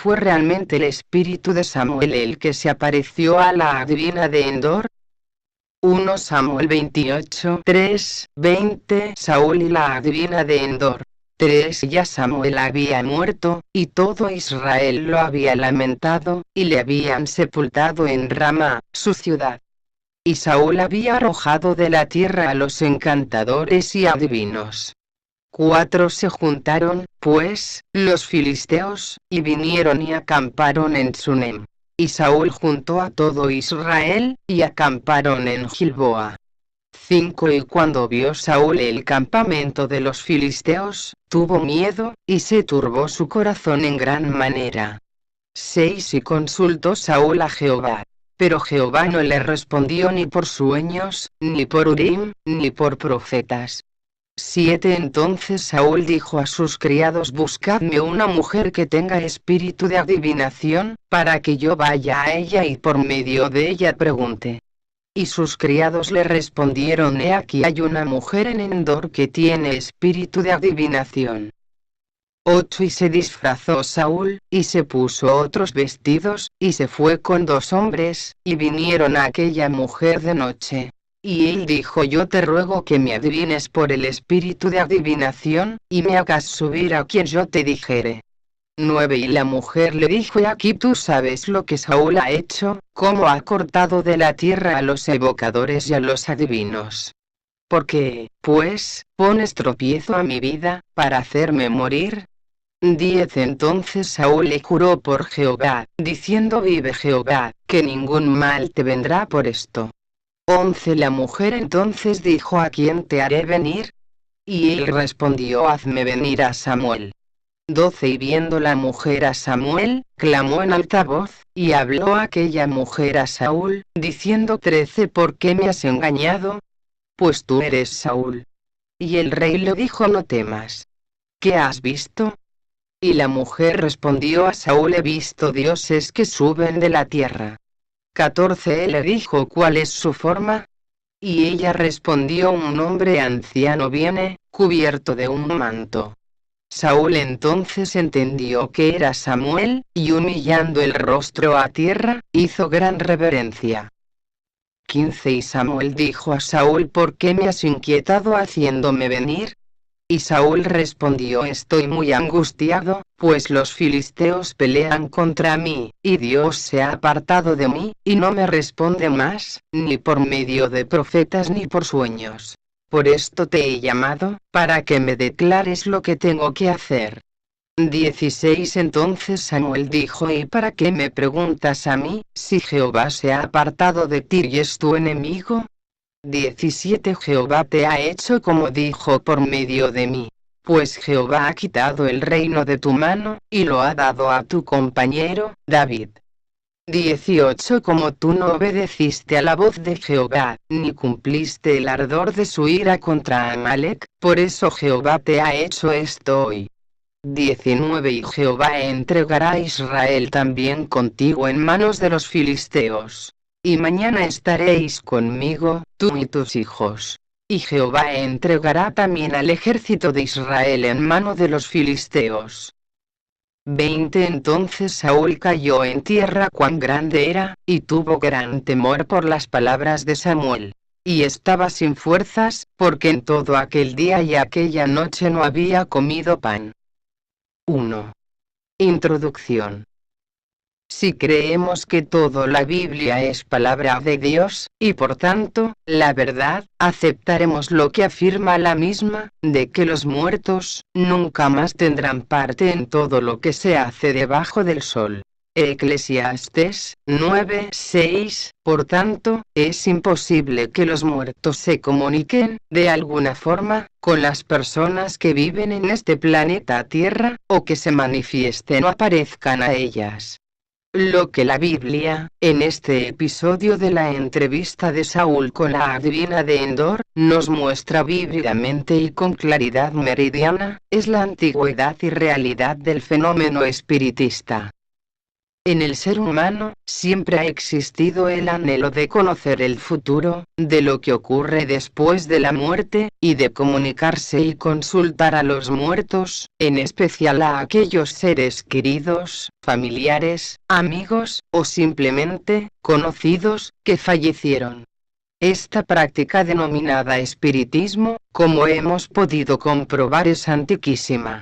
¿Fue realmente el espíritu de Samuel el que se apareció a la adivina de Endor? 1 Samuel 28, 3, 20 Saúl y la adivina de Endor. 3 Ya Samuel había muerto, y todo Israel lo había lamentado, y le habían sepultado en Ramá, su ciudad. Y Saúl había arrojado de la tierra a los encantadores y adivinos. 4 Se juntaron, pues, los filisteos, y vinieron y acamparon en Sunem. Y Saúl juntó a todo Israel, y acamparon en Gilboa. 5 Y cuando vio Saúl el campamento de los filisteos, tuvo miedo, y se turbó su corazón en gran manera. 6 Y consultó Saúl a Jehová. Pero Jehová no le respondió ni por sueños, ni por Urim, ni por profetas. 7 Entonces Saúl dijo a sus criados: buscadme una mujer que tenga espíritu de adivinación, para que yo vaya a ella y por medio de ella pregunte. Y sus criados le respondieron: he aquí hay una mujer en Endor que tiene espíritu de adivinación. 8 Y se disfrazó Saúl, y se puso otros vestidos, y se fue con 2 hombres, y vinieron a aquella mujer de noche. Y él dijo: yo te ruego que me adivines por el espíritu de adivinación, y me hagas subir a quien yo te dijere. 9 Y la mujer le dijo: he aquí tú sabes lo que Saúl ha hecho, cómo ha cortado de la tierra a los evocadores y a los adivinos. ¿Por qué, pues, pones tropiezo a mi vida, para hacerme morir? 10 Entonces Saúl le juró por Jehová, diciendo: vive Jehová, que ningún mal te vendrá por esto. 11 La mujer entonces dijo: ¿a quién te haré venir? Y él respondió: hazme venir a Samuel. 12 Y viendo la mujer a Samuel, clamó en alta voz, y habló aquella mujer a Saúl, diciendo: 13 ¿Por qué me has engañado? Pues tú eres Saúl. Y el rey le dijo: no temas. ¿Qué has visto? Y la mujer respondió a Saúl: he visto dioses que suben de la tierra. 14 Él le dijo: ¿cuál es su forma? Y ella respondió: un hombre anciano viene, cubierto de un manto. Saúl entonces entendió que era Samuel, y humillando el rostro a tierra, hizo gran reverencia. 15 Y Samuel dijo a Saúl: ¿por qué me has inquietado haciéndome venir? Y Saúl respondió: estoy muy angustiado, pues los filisteos pelean contra mí, y Dios se ha apartado de mí, y no me responde más, ni por medio de profetas ni por sueños. Por esto te he llamado, para que me declares lo que tengo que hacer. 16 Entonces Samuel dijo: ¿y para qué me preguntas a mí, si Jehová se ha apartado de ti y es tu enemigo? 17 Jehová te ha hecho como dijo por medio de mí. Pues Jehová ha quitado el reino de tu mano, y lo ha dado a tu compañero, David. 18 Como tú no obedeciste a la voz de Jehová, ni cumpliste el ardor de su ira contra Amalec, por eso Jehová te ha hecho esto hoy. 19 Y Jehová entregará a Israel también contigo en manos de los filisteos. Y mañana estaréis conmigo, tú y tus hijos. Y Jehová entregará también al ejército de Israel en mano de los filisteos. 20 Entonces Saúl cayó en tierra cuán grande era, y tuvo gran temor por las palabras de Samuel. Y estaba sin fuerzas, porque en todo aquel día y aquella noche no había comido pan. 1. Introducción. Si creemos que toda la Biblia es palabra de Dios, y por tanto, la verdad, aceptaremos lo que afirma la misma, de que los muertos, nunca más tendrán parte en todo lo que se hace debajo del sol. Eclesiastés 9:6. Por tanto, es imposible que los muertos se comuniquen, de alguna forma, con las personas que viven en este planeta Tierra, o que se manifiesten o aparezcan a ellas. Lo que la Biblia, en este episodio de la entrevista de Saúl con la adivina de Endor, nos muestra vívidamente y con claridad meridiana, es la antigüedad y realidad del fenómeno espiritista. En el ser humano, siempre ha existido el anhelo de conocer el futuro, de lo que ocurre después de la muerte, y de comunicarse y consultar a los muertos, en especial a aquellos seres queridos, familiares, amigos, o simplemente, conocidos, que fallecieron. Esta práctica denominada espiritismo, como hemos podido comprobar, es antiquísima.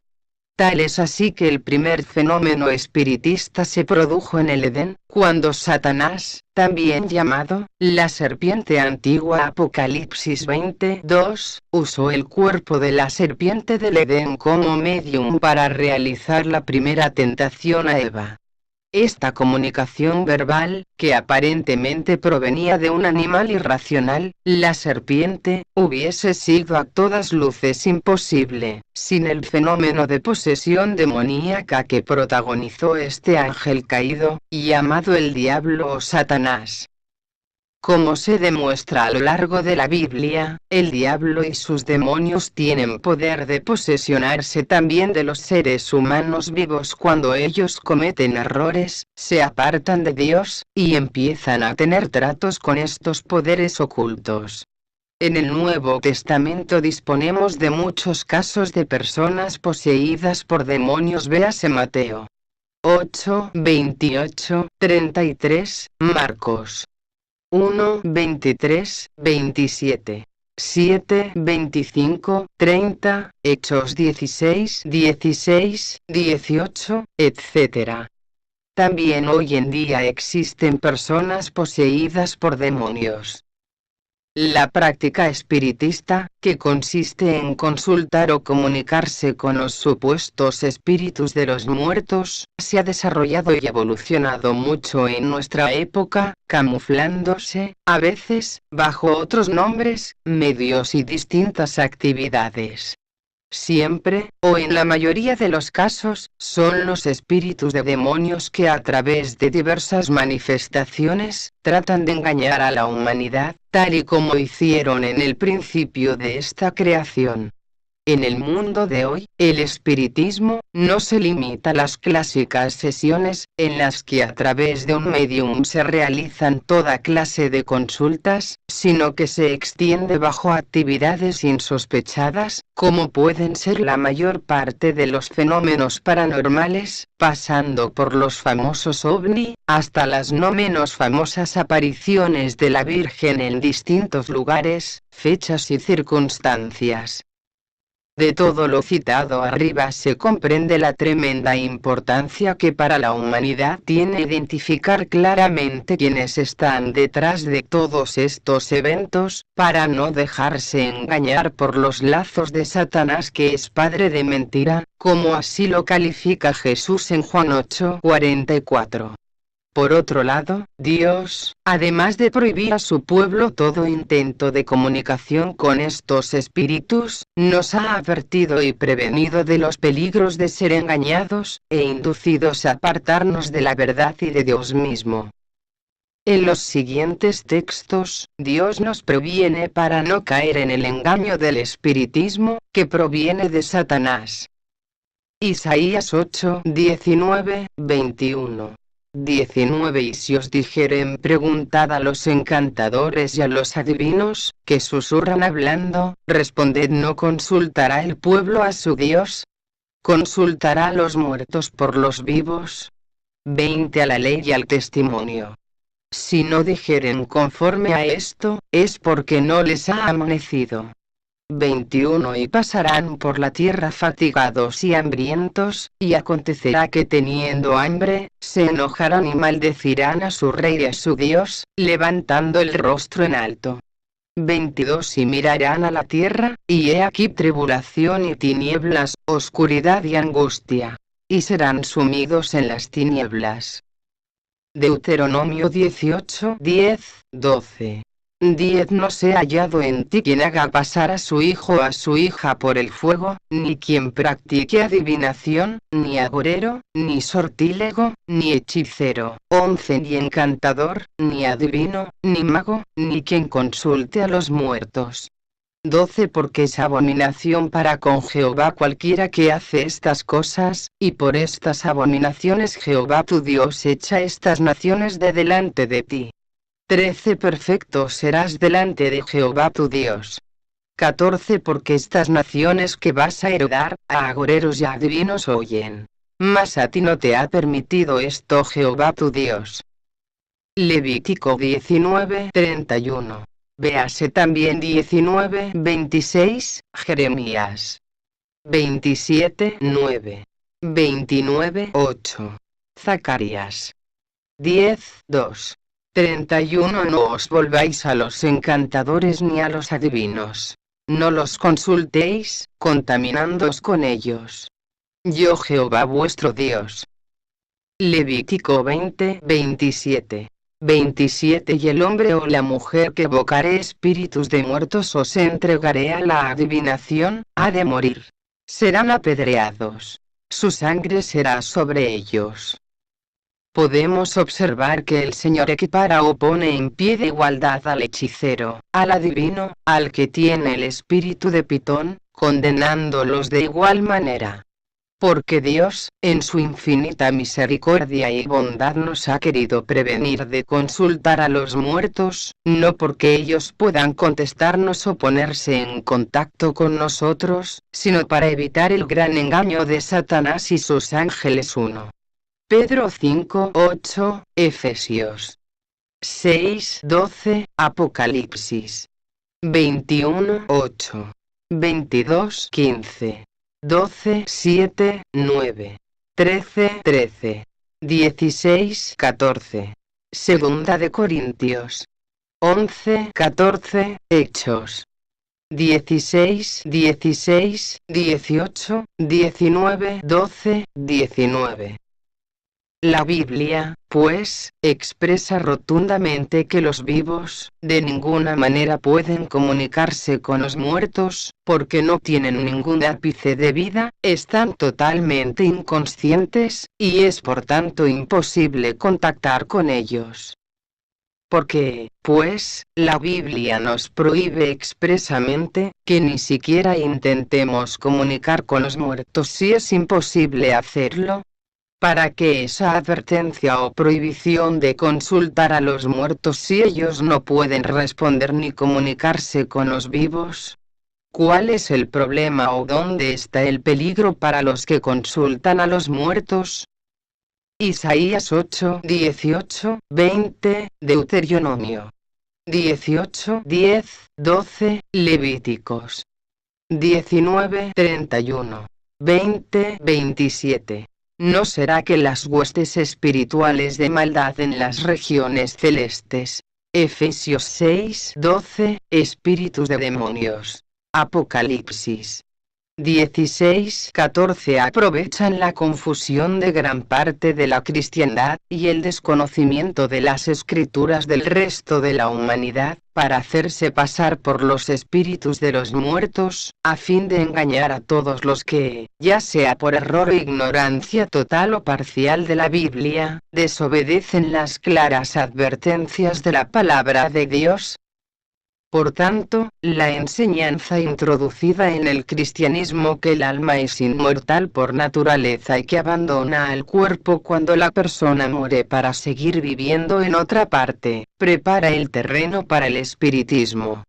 Tal es así que el primer fenómeno espiritista se produjo en el Edén, cuando Satanás, también llamado la serpiente antigua Apocalipsis 20:2, usó el cuerpo de la serpiente del Edén como medium para realizar la primera tentación a Eva. Esta comunicación verbal, que aparentemente provenía de un animal irracional, la serpiente, hubiese sido a todas luces imposible, sin el fenómeno de posesión demoníaca que protagonizó este ángel caído, llamado el diablo o Satanás. Como se demuestra a lo largo de la Biblia, el diablo y sus demonios tienen poder de posesionarse también de los seres humanos vivos cuando ellos cometen errores, se apartan de Dios, y empiezan a tener tratos con estos poderes ocultos. En el Nuevo Testamento disponemos de muchos casos de personas poseídas por demonios. Véase Mateo 8, 28, 33, Marcos 1, 23, 27, 7, 25, 30, Hechos 16, 16, 18, etc. También hoy en día existen personas poseídas por demonios. La práctica espiritista, que consiste en consultar o comunicarse con los supuestos espíritus de los muertos, se ha desarrollado y evolucionado mucho en nuestra época, camuflándose, a veces, bajo otros nombres, medios y distintas actividades. Siempre, o en la mayoría de los casos, son los espíritus de demonios que a través de diversas manifestaciones, tratan de engañar a la humanidad, tal y como hicieron en el principio de esta creación. En el mundo de hoy, el espiritismo no se limita a las clásicas sesiones, en las que a través de un medium se realizan toda clase de consultas, sino que se extiende bajo actividades insospechadas, como pueden ser la mayor parte de los fenómenos paranormales, pasando por los famosos ovni, hasta las no menos famosas apariciones de la Virgen en distintos lugares, fechas y circunstancias. De todo lo citado arriba se comprende la tremenda importancia que para la humanidad tiene identificar claramente quiénes están detrás de todos estos eventos, para no dejarse engañar por los lazos de Satanás, que es padre de mentira, como así lo califica Jesús en Juan 8:44. Por otro lado, Dios, además de prohibir a su pueblo todo intento de comunicación con estos espíritus, nos ha advertido y prevenido de los peligros de ser engañados, e inducidos a apartarnos de la verdad y de Dios mismo. En los siguientes textos, Dios nos previene para no caer en el engaño del espiritismo, que proviene de Satanás. Isaías 8, 19, 21. 19 Y si os dijeren preguntad a los encantadores y a los adivinos, que susurran hablando, responded: ¿no consultará el pueblo a su Dios? ¿Consultará a los muertos por los vivos? 20 A la ley y al testimonio. Si no dijeren conforme a esto, es porque no les ha amanecido. 21 Y pasarán por la tierra fatigados y hambrientos, y acontecerá que teniendo hambre, se enojarán y maldecirán a su rey y a su Dios, levantando el rostro en alto. 22 Y mirarán a la tierra, y he aquí tribulación y tinieblas, oscuridad y angustia. Y serán sumidos en las tinieblas. Deuteronomio 18, 10, 12. 10 No se ha hallado en ti quien haga pasar a su hijo o a su hija por el fuego, ni quien practique adivinación, ni agorero, ni sortílego, ni hechicero. 11 Ni encantador, ni adivino, ni mago, ni quien consulte a los muertos. 12 Porque es abominación para con Jehová cualquiera que hace estas cosas, y por estas abominaciones Jehová tu Dios echa estas naciones de delante de ti. 13 Perfecto serás delante de Jehová tu Dios. 14 Porque estas naciones que vas a heredar, a agoreros y a adivinos oyen. Mas a ti no te ha permitido esto Jehová tu Dios. Levítico 19:31. Véase también 19:26, Jeremías 27:9, 29:8, Zacarías 10:2. 31 No os volváis a los encantadores ni a los adivinos. No los consultéis, contaminándoos con ellos. Yo Jehová vuestro Dios. Levítico 20:27. 27 Y el hombre o la mujer que evocare espíritus de muertos os entregaré a la adivinación, ha de morir. Serán apedreados. Su sangre será sobre ellos. Podemos observar que el Señor equipara o pone en pie de igualdad al hechicero, al adivino, al que tiene el espíritu de Pitón, condenándolos de igual manera. Porque Dios, en su infinita misericordia y bondad nos ha querido prevenir de consultar a los muertos, no porque ellos puedan contestarnos o ponerse en contacto con nosotros, sino para evitar el gran engaño de Satanás y sus ángeles. 1 Pedro 5:8, Efesios 6:12, Apocalipsis 21:8, 22:15. 12:7, 9, 13:13, 16:14, Segunda de Corintios 11:14, Hechos 16:16, 18, 19, 12, 19. La Biblia, pues, expresa rotundamente que los vivos, de ninguna manera pueden comunicarse con los muertos, porque no tienen ningún ápice de vida, están totalmente inconscientes, y es por tanto imposible contactar con ellos. Porque, pues, la Biblia nos prohíbe expresamente, que ni siquiera intentemos comunicar con los muertos si es imposible hacerlo. ¿Para qué esa advertencia o prohibición de consultar a los muertos si ellos no pueden responder ni comunicarse con los vivos? ¿Cuál es el problema o dónde está el peligro para los que consultan a los muertos? Isaías 8, 18, 20, Deuteronomio 18, 10, 12, Levíticos 19, 31, 20, 27. ¿No será que las huestes espirituales de maldad en las regiones celestes? Efesios 6, 12, espíritus de demonios. Apocalipsis 16, 14 aprovechan la confusión de gran parte de la cristiandad, y el desconocimiento de las escrituras del resto de la humanidad, para hacerse pasar por los espíritus de los muertos, a fin de engañar a todos los que, ya sea por error o ignorancia total o parcial de la Biblia, desobedecen las claras advertencias de la palabra de Dios. Por tanto, la enseñanza introducida en el cristianismo que el alma es inmortal por naturaleza y que abandona al cuerpo cuando la persona muere para seguir viviendo en otra parte, prepara el terreno para el espiritismo.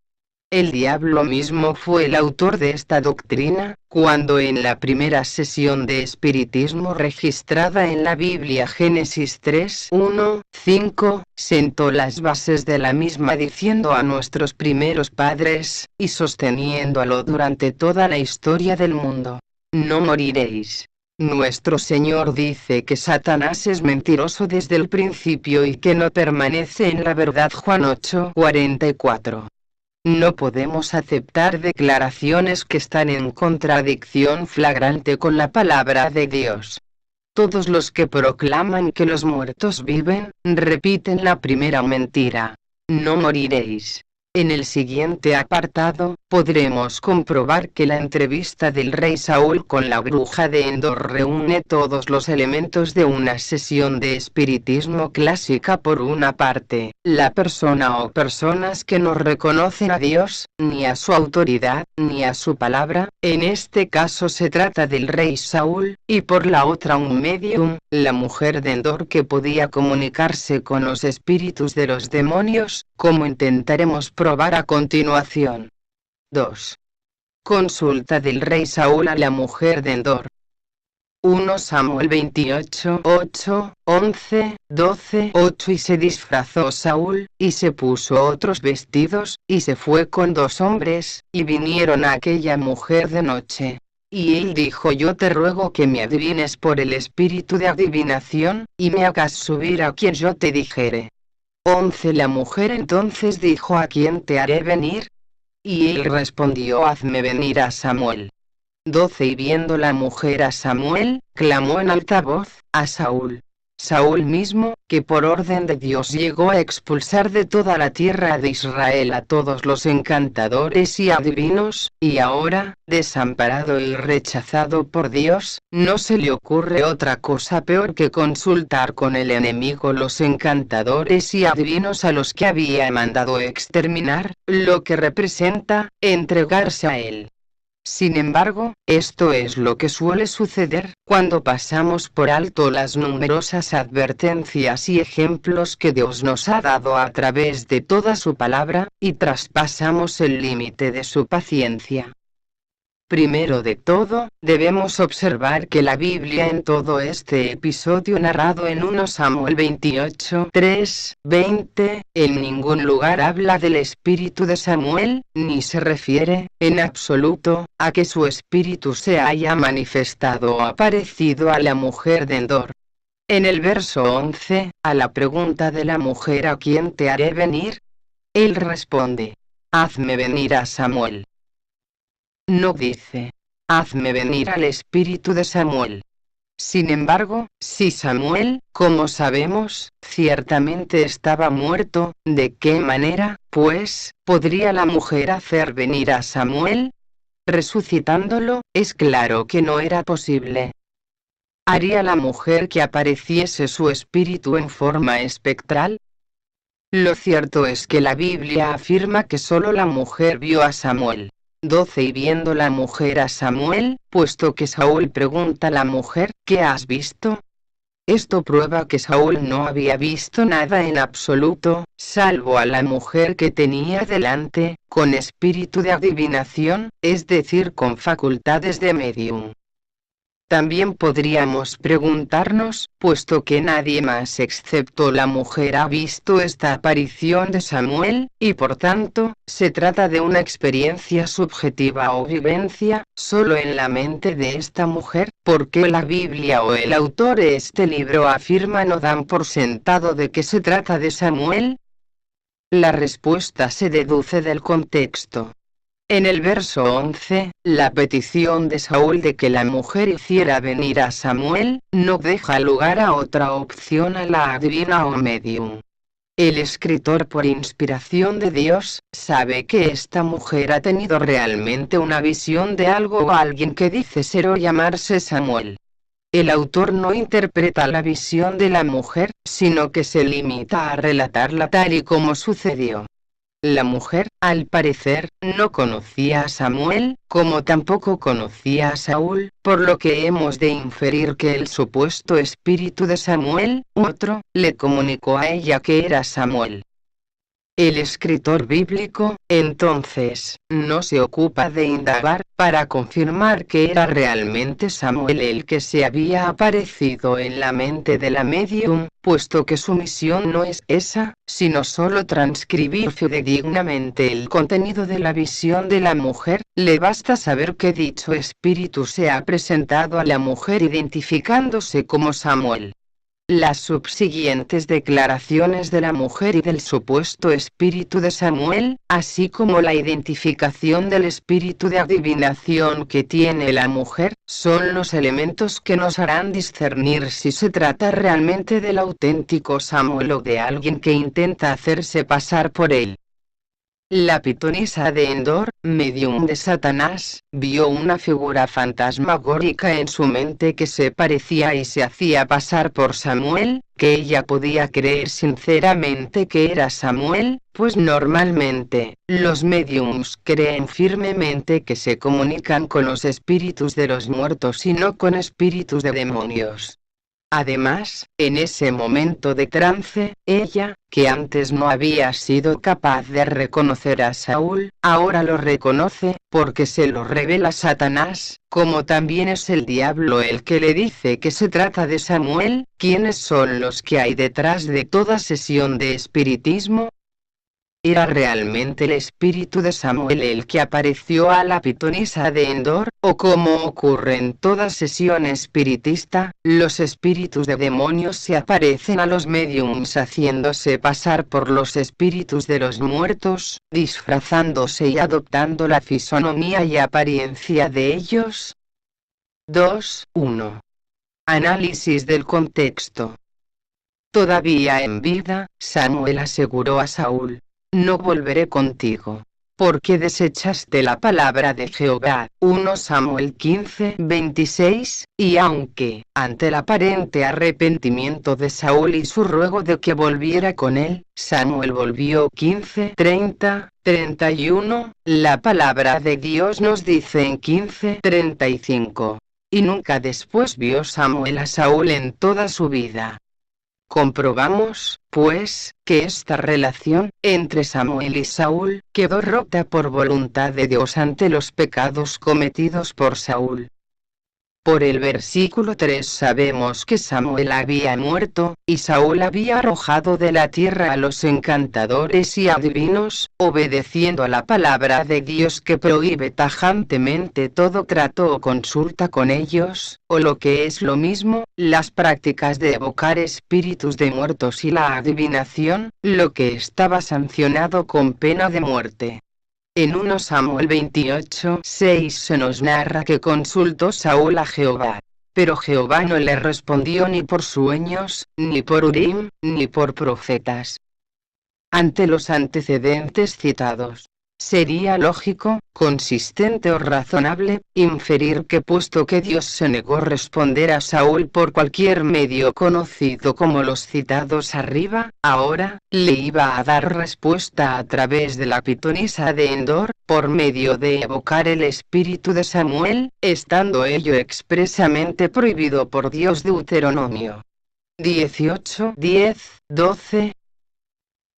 El diablo mismo fue el autor de esta doctrina, cuando en la primera sesión de espiritismo registrada en la Biblia Génesis 3, 1, 5, sentó las bases de la misma diciendo a nuestros primeros padres, y sosteniéndolo durante toda la historia del mundo: no moriréis. Nuestro Señor dice que Satanás es mentiroso desde el principio y que no permanece en la verdad. Juan 8, 44. No podemos aceptar declaraciones que están en contradicción flagrante con la palabra de Dios. Todos los que proclaman que los muertos viven, repiten la primera mentira: no moriréis. En el siguiente apartado, podremos comprobar que la entrevista del rey Saúl con la bruja de Endor reúne todos los elementos de una sesión de espiritismo clásica. Por una parte, la persona o personas que no reconocen a Dios, ni a su autoridad, ni a su palabra. En este caso se trata del rey Saúl, y por la otra un medium, la mujer de Endor, que podía comunicarse con los espíritus de los demonios, como intentaremos probar a continuación. 2. Consulta del rey Saúl a la mujer de Endor. 1 Samuel 28, 8, 11, 12, 8. Y se disfrazó Saúl, y se puso otros vestidos, y se fue con 2 hombres, y vinieron a aquella mujer de noche. Y él dijo: yo te ruego que me adivines por el espíritu de adivinación, y me hagas subir a quien yo te dijere. 11. La mujer entonces dijo: ¿a quién te haré venir? Y él respondió: hazme venir a Samuel. 12. Y viendo la mujer a Samuel, clamó en alta voz a Saúl. Saúl mismo, que por orden de Dios llegó a expulsar de toda la tierra de Israel a todos los encantadores y adivinos, y ahora, desamparado y rechazado por Dios, no se le ocurre otra cosa peor que consultar con el enemigo los encantadores y adivinos a los que había mandado exterminar, lo que representa entregarse a él. Sin embargo, esto es lo que suele suceder cuando pasamos por alto las numerosas advertencias y ejemplos que Dios nos ha dado a través de toda su palabra, y traspasamos el límite de su paciencia. Primero de todo, debemos observar que la Biblia en todo este episodio narrado en 1 Samuel 28, 3, 20, en ningún lugar habla del espíritu de Samuel, ni se refiere, en absoluto, a que su espíritu se haya manifestado o aparecido a la mujer de Endor. En el verso 11, a la pregunta de la mujer: ¿a quién te haré venir?, él responde: hazme venir a Samuel. No dice: hazme venir al espíritu de Samuel. Sin embargo, si Samuel, como sabemos, ciertamente estaba muerto, ¿de qué manera, pues, podría la mujer hacer venir a Samuel? Resucitándolo, es claro que no era posible. ¿Haría la mujer que apareciese su espíritu en forma espectral? Lo cierto es que la Biblia afirma que solo la mujer vio a Samuel. 12. Y viendo la mujer a Samuel, puesto que Saúl pregunta a la mujer: ¿qué has visto? Esto prueba que Saúl no había visto nada en absoluto, salvo a la mujer que tenía delante, con espíritu de adivinación, es decir, con facultades de medium. También podríamos preguntarnos, puesto que nadie más excepto la mujer ha visto esta aparición de Samuel, y por tanto, se trata de una experiencia subjetiva o vivencia, solo en la mente de esta mujer, ¿por qué la Biblia o el autor de este libro afirman o dan por sentado de que se trata de Samuel? La respuesta se deduce del contexto. En el verso 11, la petición de Saúl de que la mujer hiciera venir a Samuel, no deja lugar a otra opción a la adivina o medium. El escritor, por inspiración de Dios, sabe que esta mujer ha tenido realmente una visión de algo o alguien que dice ser o llamarse Samuel. El autor no interpreta la visión de la mujer, sino que se limita a relatarla tal y como sucedió. La mujer, al parecer, no conocía a Samuel, como tampoco conocía a Saúl, por lo que hemos de inferir que el supuesto espíritu de Samuel, otro, le comunicó a ella que era Samuel. El escritor bíblico, entonces, no se ocupa de indagar, para confirmar que era realmente Samuel el que se había aparecido en la mente de la medium, puesto que su misión no es esa, sino solo transcribir fidedignamente el contenido de la visión de la mujer. Le basta saber que dicho espíritu se ha presentado a la mujer identificándose como Samuel. Las subsiguientes declaraciones de la mujer y del supuesto espíritu de Samuel, así como la identificación del espíritu de adivinación que tiene la mujer, son los elementos que nos harán discernir si se trata realmente del auténtico Samuel o de alguien que intenta hacerse pasar por él. La pitonisa de Endor, medium de Satanás, vio una figura fantasmagórica en su mente que se parecía y se hacía pasar por Samuel, que ella podía creer sinceramente que era Samuel, pues normalmente, los mediums creen firmemente que se comunican con los espíritus de los muertos y no con espíritus de demonios. Además, en ese momento de trance, ella, que antes no había sido capaz de reconocer a Saúl, ahora lo reconoce, porque se lo revela Satanás, como también es el diablo el que le dice que se trata de Samuel. ¿Quiénes son los que hay detrás de toda sesión de espiritismo? ¿Era realmente el espíritu de Samuel el que apareció a la pitonisa de Endor, o como ocurre en toda sesión espiritista, los espíritus de demonios se aparecen a los mediums haciéndose pasar por los espíritus de los muertos, disfrazándose y adoptando la fisonomía y apariencia de ellos? 2.1. Análisis del contexto. Todavía en vida, Samuel aseguró a Saúl: no volveré contigo, porque desechaste la palabra de Jehová. 1 Samuel 15:26, y aunque, ante el aparente arrepentimiento de Saúl y su ruego de que volviera con él, Samuel volvió 15:30-31, la palabra de Dios nos dice en 15:35, y nunca después vio Samuel a Saúl en toda su vida. Comprobamos, pues, que esta relación entre Samuel y Saúl quedó rota por voluntad de Dios ante los pecados cometidos por Saúl. Por el versículo 3 sabemos que Samuel había muerto, y Saúl había arrojado de la tierra a los encantadores y adivinos, obedeciendo a la palabra de Dios que prohíbe tajantemente todo trato o consulta con ellos, o lo que es lo mismo, las prácticas de evocar espíritus de muertos y la adivinación, lo que estaba sancionado con pena de muerte. En 1 Samuel 28:6 se nos narra que consultó Saúl a Jehová, pero Jehová no le respondió ni por sueños, ni por Urim, ni por profetas. Ante los antecedentes citados, sería lógico, consistente o razonable, inferir que puesto que Dios se negó a responder a Saúl por cualquier medio conocido como los citados arriba, ahora, le iba a dar respuesta a través de la pitonisa de Endor, por medio de evocar el espíritu de Samuel, estando ello expresamente prohibido por Dios. Deuteronomio 18:10-12.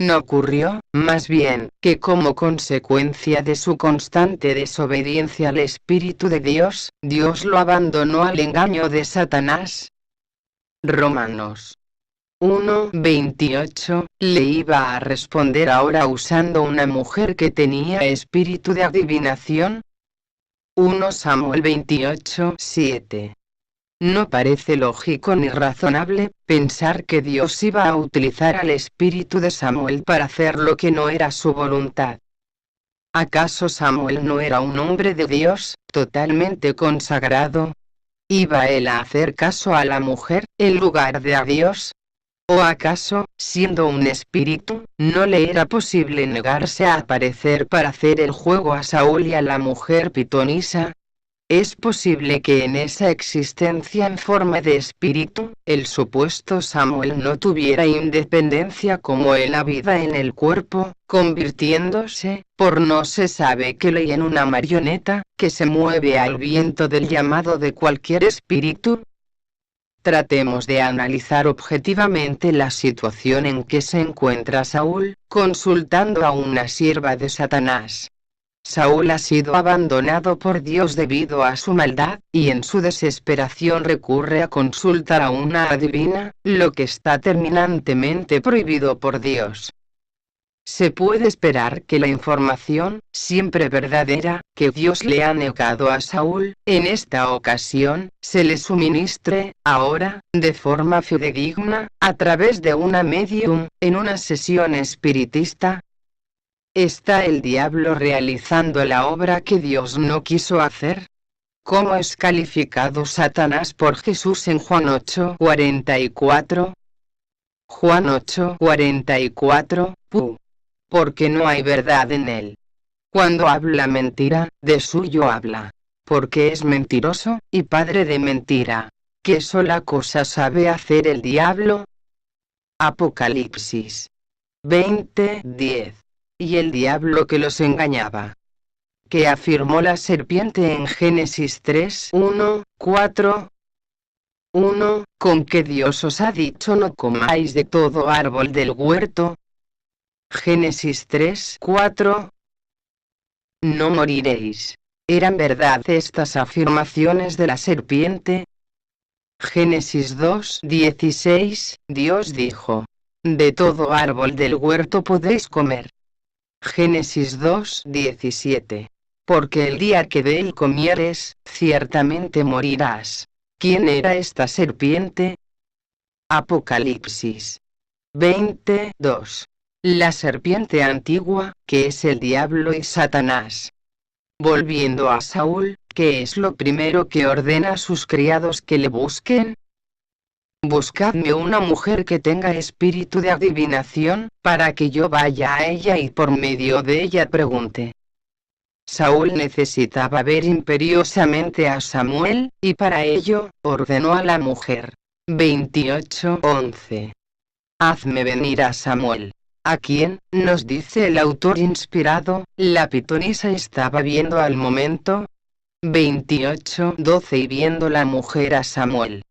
No ocurrió, más bien, que como consecuencia de su constante desobediencia al Espíritu de Dios, Dios lo abandonó al engaño de Satanás. Romanos 1:28, le iba a responder ahora usando una mujer que tenía espíritu de adivinación. 1 Samuel 28:7. No parece lógico ni razonable pensar que Dios iba a utilizar al espíritu de Samuel para hacer lo que no era su voluntad. ¿Acaso Samuel no era un hombre de Dios, totalmente consagrado? ¿Iba él a hacer caso a la mujer, en lugar de a Dios? ¿O acaso, siendo un espíritu, no le era posible negarse a aparecer para hacer el juego a Saúl y a la mujer pitonisa? Es posible que en esa existencia en forma de espíritu, el supuesto Samuel no tuviera independencia como en la vida en el cuerpo, convirtiéndose, por no se sabe qué ley, en una marioneta, que se mueve al viento del llamado de cualquier espíritu. Tratemos de analizar objetivamente la situación en que se encuentra Saúl, consultando a una sierva de Satanás. Saúl ha sido abandonado por Dios debido a su maldad, y en su desesperación recurre a consultar a una adivina, lo que está terminantemente prohibido por Dios. Se puede esperar que la información, siempre verdadera, que Dios le ha negado a Saúl, en esta ocasión, se le suministre, ahora, de forma fidedigna, a través de una medium, en una sesión espiritista. ¿Está el diablo realizando la obra que Dios no quiso hacer? ¿Cómo es calificado Satanás por Jesús en Juan 8:44? Juan 8:44, porque no hay verdad en él. Cuando habla mentira, de suyo habla, porque es mentiroso, y padre de mentira. ¿Qué sola cosa sabe hacer el diablo? Apocalipsis 20:10. Y el diablo que los engañaba, que afirmó la serpiente en Génesis 3:1, 4, 1, con que Dios os ha dicho no comáis de todo árbol del huerto. Génesis 3:4. No moriréis. ¿Eran verdad estas afirmaciones de la serpiente? Génesis 2:16, Dios dijo, de todo árbol del huerto podéis comer. Génesis 2:17. Porque el día que de él comieres, ciertamente morirás. ¿Quién era esta serpiente? Apocalipsis 20:2. La serpiente antigua, que es el diablo y Satanás. Volviendo a Saúl, ¿qué es lo primero que ordena a sus criados que le busquen? Buscadme una mujer que tenga espíritu de adivinación, para que yo vaya a ella y por medio de ella pregunte. Saúl necesitaba ver imperiosamente a Samuel, y para ello, ordenó a la mujer. 28:11. Hazme venir a Samuel. ¿A quién? Nos dice el autor inspirado, la pitonisa estaba viendo al momento. 28:12. Y viendo la mujer a Samuel.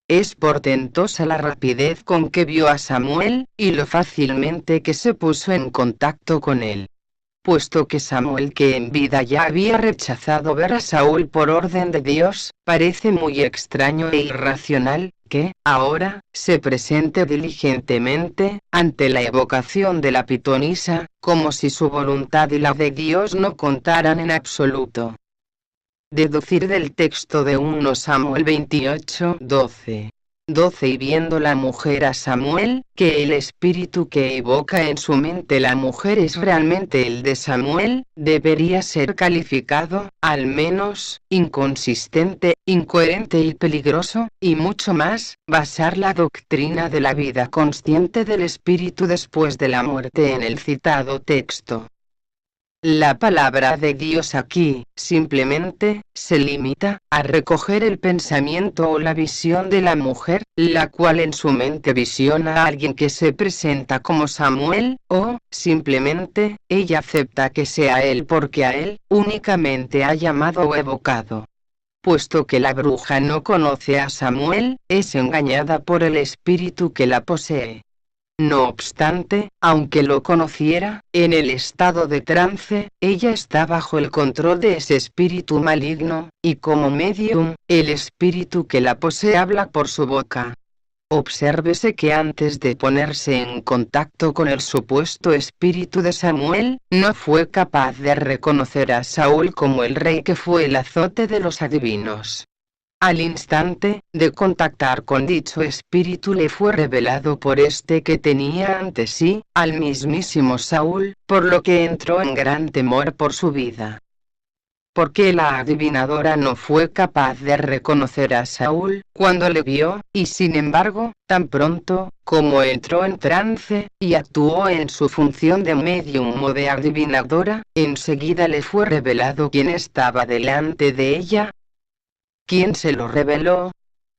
Es portentosa la rapidez con que vio a Samuel, y lo fácilmente que se puso en contacto con él. Puesto que Samuel, que en vida ya había rechazado ver a Saúl por orden de Dios, parece muy extraño e irracional, que, ahora, se presente diligentemente, ante la evocación de la pitonisa, como si su voluntad y la de Dios no contaran en absoluto. Deducir del texto de 1 Samuel 28:12. Y viendo la mujer a Samuel, que el espíritu que evoca en su mente la mujer es realmente el de Samuel, debería ser calificado, al menos, inconsistente, incoherente y peligroso, y mucho más, basar la doctrina de la vida consciente del espíritu después de la muerte en el citado texto. La palabra de Dios aquí, simplemente, se limita a recoger el pensamiento o la visión de la mujer, la cual en su mente visiona a alguien que se presenta como Samuel, o, simplemente, ella acepta que sea él porque a él, únicamente ha llamado o evocado. Puesto que la bruja no conoce a Samuel, es engañada por el espíritu que la posee. No obstante, aunque lo conociera, en el estado de trance, ella está bajo el control de ese espíritu maligno, y como medium, el espíritu que la posee habla por su boca. Obsérvese que antes de ponerse en contacto con el supuesto espíritu de Samuel, no fue capaz de reconocer a Saúl como el rey que fue el azote de los adivinos. Al instante de contactar con dicho espíritu le fue revelado por este que tenía ante sí, al mismísimo Saúl, por lo que entró en gran temor por su vida. Porque la adivinadora no fue capaz de reconocer a Saúl cuando le vio, y sin embargo, tan pronto como entró en trance, y actuó en su función de medium o de adivinadora, enseguida le fue revelado quién estaba delante de ella. ¿Quién se lo reveló?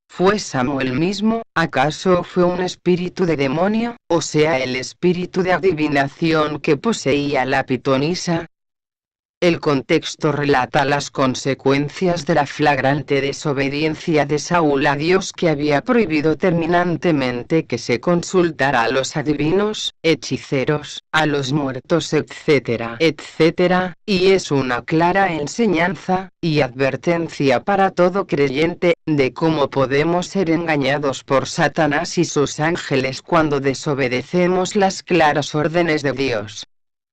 ¿Fue Samuel mismo? ¿Acaso fue un espíritu de demonio, o sea el espíritu de adivinación que poseía la pitonisa? El contexto relata las consecuencias de la flagrante desobediencia de Saúl a Dios, que había prohibido terminantemente que se consultara a los adivinos, hechiceros, a los muertos, etcétera, etcétera, y es una clara enseñanza y advertencia para todo creyente de cómo podemos ser engañados por Satanás y sus ángeles cuando desobedecemos las claras órdenes de Dios.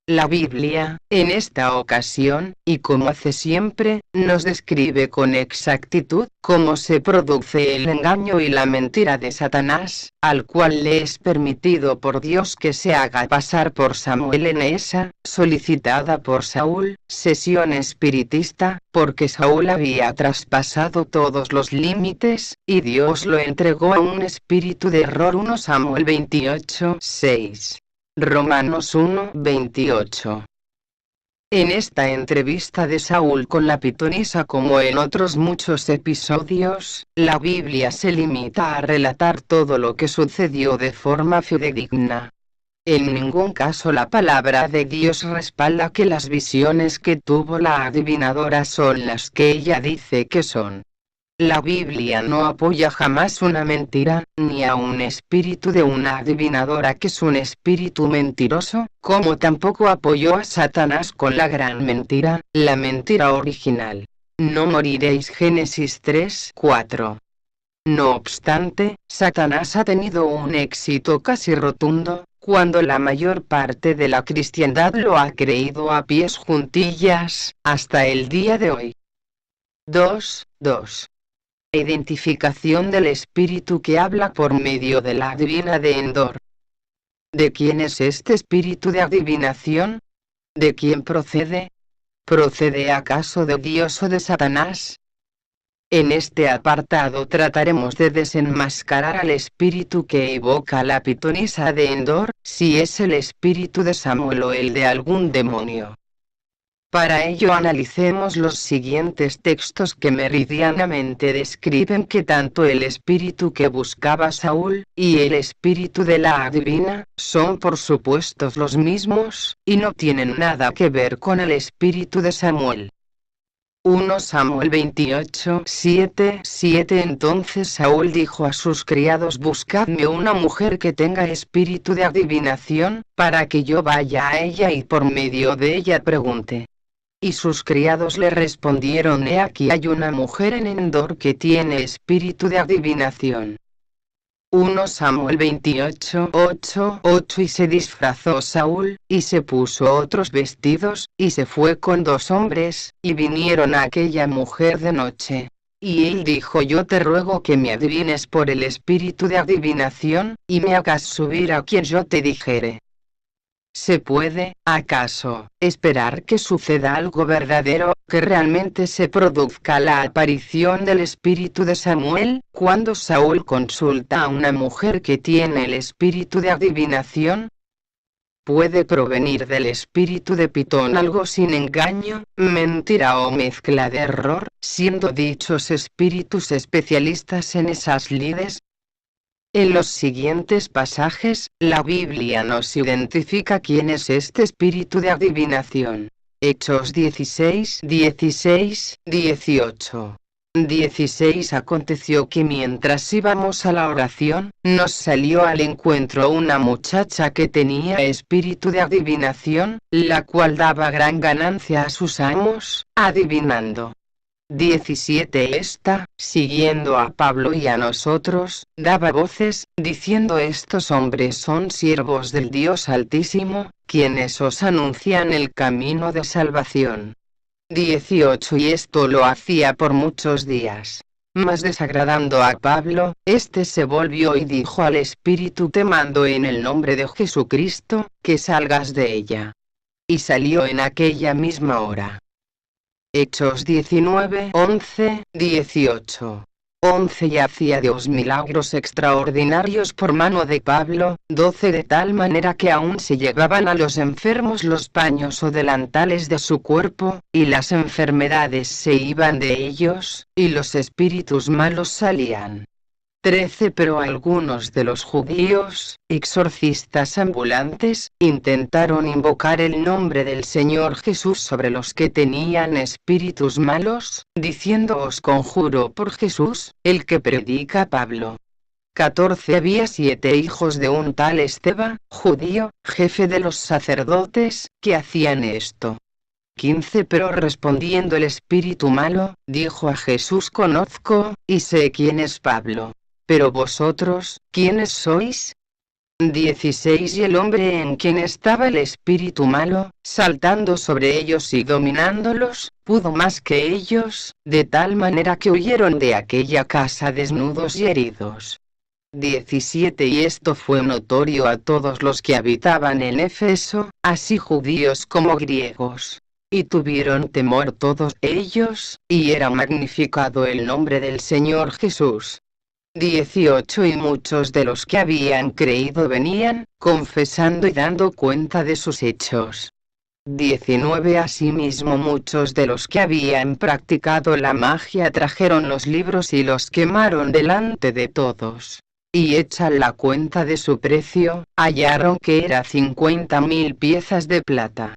La Biblia, en esta ocasión, y como hace siempre, nos describe con exactitud cómo se produce el engaño y la mentira de Satanás, al cual le es permitido por Dios que se haga pasar por Samuel en esa, solicitada por Saúl, sesión espiritista, porque Saúl había traspasado todos los límites, y Dios lo entregó a un espíritu de error. 1 Samuel 28:6. Romanos 1:28. En esta entrevista de Saúl con la pitonisa, como en otros muchos episodios, la Biblia se limita a relatar todo lo que sucedió de forma fidedigna. En ningún caso la palabra de Dios respalda que las visiones que tuvo la adivinadora son las que ella dice que son. La Biblia no apoya jamás una mentira, ni a un espíritu de una adivinadora que es un espíritu mentiroso, como tampoco apoyó a Satanás con la gran mentira, la mentira original. No moriréis, Génesis 3:4. No obstante, Satanás ha tenido un éxito casi rotundo, cuando la mayor parte de la cristiandad lo ha creído a pies juntillas, hasta el día de hoy. 2. Identificación del espíritu que habla por medio de la adivina de Endor. ¿De quién es este espíritu de adivinación? ¿De quién procede? ¿Procede acaso de Dios o de Satanás? En este apartado trataremos de desenmascarar al espíritu que evoca la pitonisa de Endor, si es el espíritu de Samuel o el de algún demonio. Para ello analicemos los siguientes textos que meridianamente describen que tanto el espíritu que buscaba Saúl, y el espíritu de la adivina, son por supuesto los mismos, y no tienen nada que ver con el espíritu de Samuel. 1 Samuel 28:7. Entonces Saúl dijo a sus criados: buscadme una mujer que tenga espíritu de adivinación, para que yo vaya a ella y por medio de ella pregunte. Y sus criados le respondieron: he aquí hay una mujer en Endor que tiene espíritu de adivinación. 1 Samuel 28:8. Y se disfrazó Saúl, y se puso otros vestidos, y se fue con 2 hombres, y vinieron a aquella mujer de noche. Y él dijo: yo te ruego que me adivines por el espíritu de adivinación, y me hagas subir a quien yo te dijere. ¿Se puede, acaso, esperar que suceda algo verdadero, que realmente se produzca la aparición del espíritu de Samuel, cuando Saúl consulta a una mujer que tiene el espíritu de adivinación? ¿Puede provenir del espíritu de Pitón algo sin engaño, mentira o mezcla de error, siendo dichos espíritus especialistas en esas lides? En los siguientes pasajes, la Biblia nos identifica quién es este espíritu de adivinación. Hechos 16:18. 16. Aconteció que mientras íbamos a la oración, nos salió al encuentro una muchacha que tenía espíritu de adivinación, la cual daba gran ganancia a sus amos, adivinando. 17. Esta, siguiendo a Pablo y a nosotros, daba voces, diciendo: estos hombres son siervos del Dios Altísimo, quienes os anuncian el camino de salvación. 18. Y esto lo hacía por muchos días. Mas desagradando a Pablo, este se volvió y dijo al espíritu: te mando en el nombre de Jesucristo, que salgas de ella. Y salió en aquella misma hora. Hechos 19:11-18. 11. Y hacía Dios milagros extraordinarios por mano de Pablo. 12. De tal manera que aún se llevaban a los enfermos los paños o delantales de su cuerpo, y las enfermedades se iban de ellos, y los espíritus malos salían. 13. Pero algunos de los judíos, exorcistas ambulantes, intentaron invocar el nombre del Señor Jesús sobre los que tenían espíritus malos, diciendo: os conjuro por Jesús, el que predica Pablo. 14. Había 7 hijos de un tal Esteba, judío, jefe de los sacerdotes, que hacían esto. 15. Pero respondiendo el espíritu malo, dijo a Jesús: conozco, y sé quién es Pablo. Pero vosotros, ¿quiénes sois? 16. Y el hombre en quien estaba el espíritu malo, saltando sobre ellos y dominándolos, pudo más que ellos, de tal manera que huyeron de aquella casa desnudos y heridos. 17. Y esto fue notorio a todos los que habitaban en Éfeso, así judíos como griegos. Y tuvieron temor todos ellos, y era magnificado el nombre del Señor Jesús. 18 Y muchos de los que habían creído venían, confesando y dando cuenta de sus hechos. 19 Asimismo muchos de los que habían practicado la magia trajeron los libros y los quemaron delante de todos. Y hecha la cuenta de su precio, hallaron que era 50.000 piezas de plata.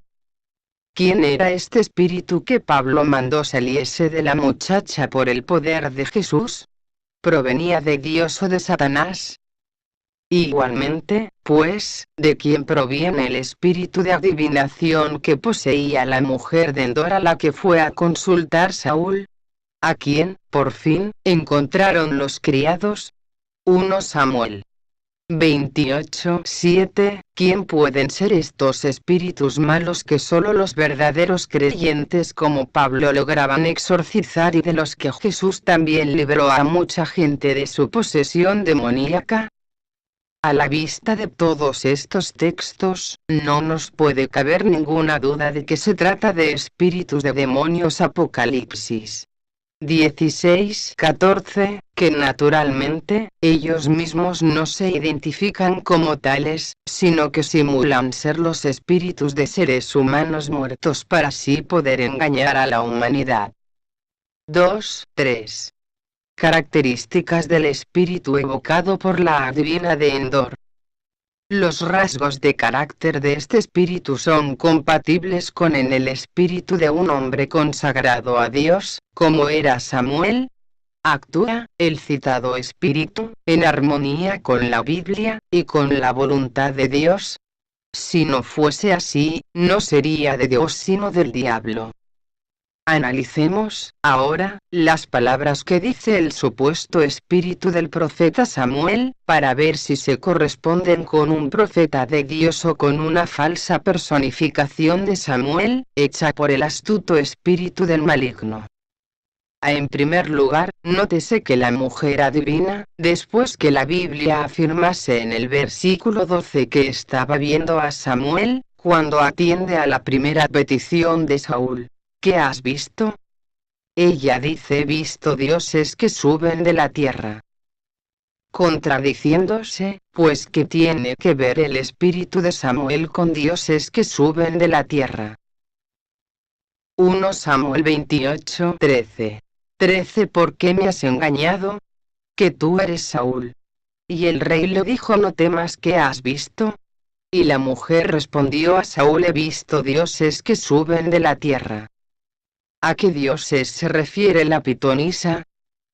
¿Quién era este espíritu que Pablo mandó saliese de la muchacha por el poder de Jesús? ¿Provenía de Dios o de Satanás? Igualmente, pues, ¿de quién proviene el espíritu de adivinación que poseía la mujer de Endor a la que fue a consultar Saúl? ¿A quién, por fin, encontraron los criados? 1 Samuel 28:7. ¿Quién pueden ser estos espíritus malos que solo los verdaderos creyentes como Pablo lograban exorcizar y de los que Jesús también libró a mucha gente de su posesión demoníaca? A la vista de todos estos textos, no nos puede caber ninguna duda de que se trata de espíritus de demonios. Apocalipsis 16:14, que naturalmente, ellos mismos no se identifican como tales, sino que simulan ser los espíritus de seres humanos muertos para así poder engañar a la humanidad. 2.3. Características del espíritu evocado por la adivina de Endor. Los rasgos de carácter de este espíritu son compatibles con el espíritu de un hombre consagrado a Dios, como era Samuel. Actúa, el citado espíritu, en armonía con la Biblia, y con la voluntad de Dios. Si no fuese así, no sería de Dios sino del diablo. Analicemos, ahora, las palabras que dice el supuesto espíritu del profeta Samuel, para ver si se corresponden con un profeta de Dios o con una falsa personificación de Samuel, hecha por el astuto espíritu del maligno. En primer lugar, nótese que la mujer adivina, después que la Biblia afirmase en el versículo 12 que estaba viendo a Samuel, cuando atiende a la primera petición de Saúl. ¿Qué has visto? Ella dice: he visto dioses que suben de la tierra. Contradiciéndose, pues ¿qué tiene que ver el espíritu de Samuel con dioses que suben de la tierra? 1 Samuel 28:13. 13 ¿Por qué me has engañado? Que tú eres Saúl. Y el rey le dijo: no temas, ¿qué has visto? Y la mujer respondió a Saúl: he visto dioses que suben de la tierra. ¿A qué dioses se refiere la pitonisa?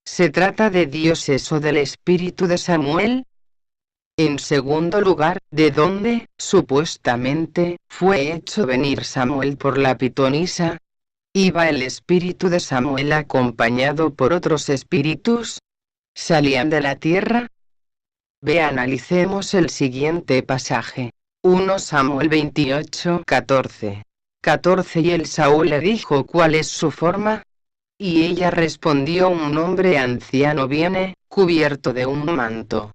¿Se trata de dioses o del espíritu de Samuel? En segundo lugar, ¿de dónde, supuestamente, fue hecho venir Samuel por la pitonisa? ¿Iba el espíritu de Samuel acompañado por otros espíritus? ¿Salían de la tierra? Analicemos el siguiente pasaje. 1 Samuel 28:14. 14 Y el Saúl le dijo: ¿cuál es su forma? Y ella respondió: un hombre anciano viene, cubierto de un manto.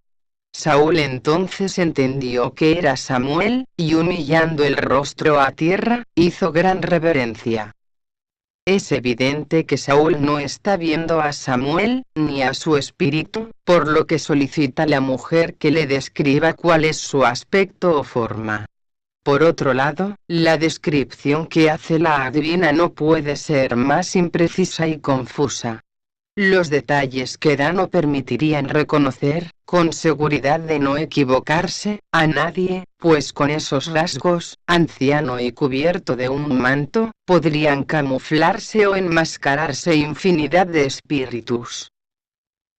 Saúl entonces entendió que era Samuel, y humillando el rostro a tierra, hizo gran reverencia. Es evidente que Saúl no está viendo a Samuel, ni a su espíritu, por lo que solicita a la mujer que le describa cuál es su aspecto o forma. Por otro lado, la descripción que hace la adivina no puede ser más imprecisa y confusa. Los detalles que da no permitirían reconocer, con seguridad de no equivocarse, a nadie, pues con esos rasgos, anciano y cubierto de un manto, podrían camuflarse o enmascararse infinidad de espíritus.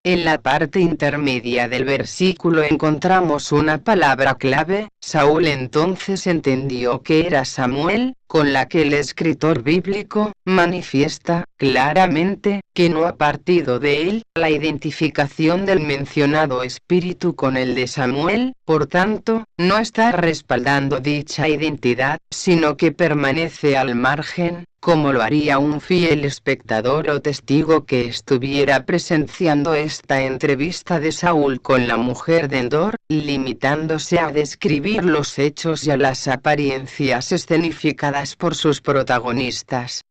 En la parte intermedia del versículo encontramos una palabra clave: Saúl entonces entendió que era Samuel, con la que el escritor bíblico manifiesta claramente que no ha partido de él la identificación del mencionado espíritu con el de Samuel, por tanto, no está respaldando dicha identidad, sino que permanece al margen, como lo haría un fiel espectador o testigo que estuviera presenciando esta entrevista de Saúl con la mujer de Endor, limitándose a describir los hechos y a las apariencias escenificadas por sus protagonistas.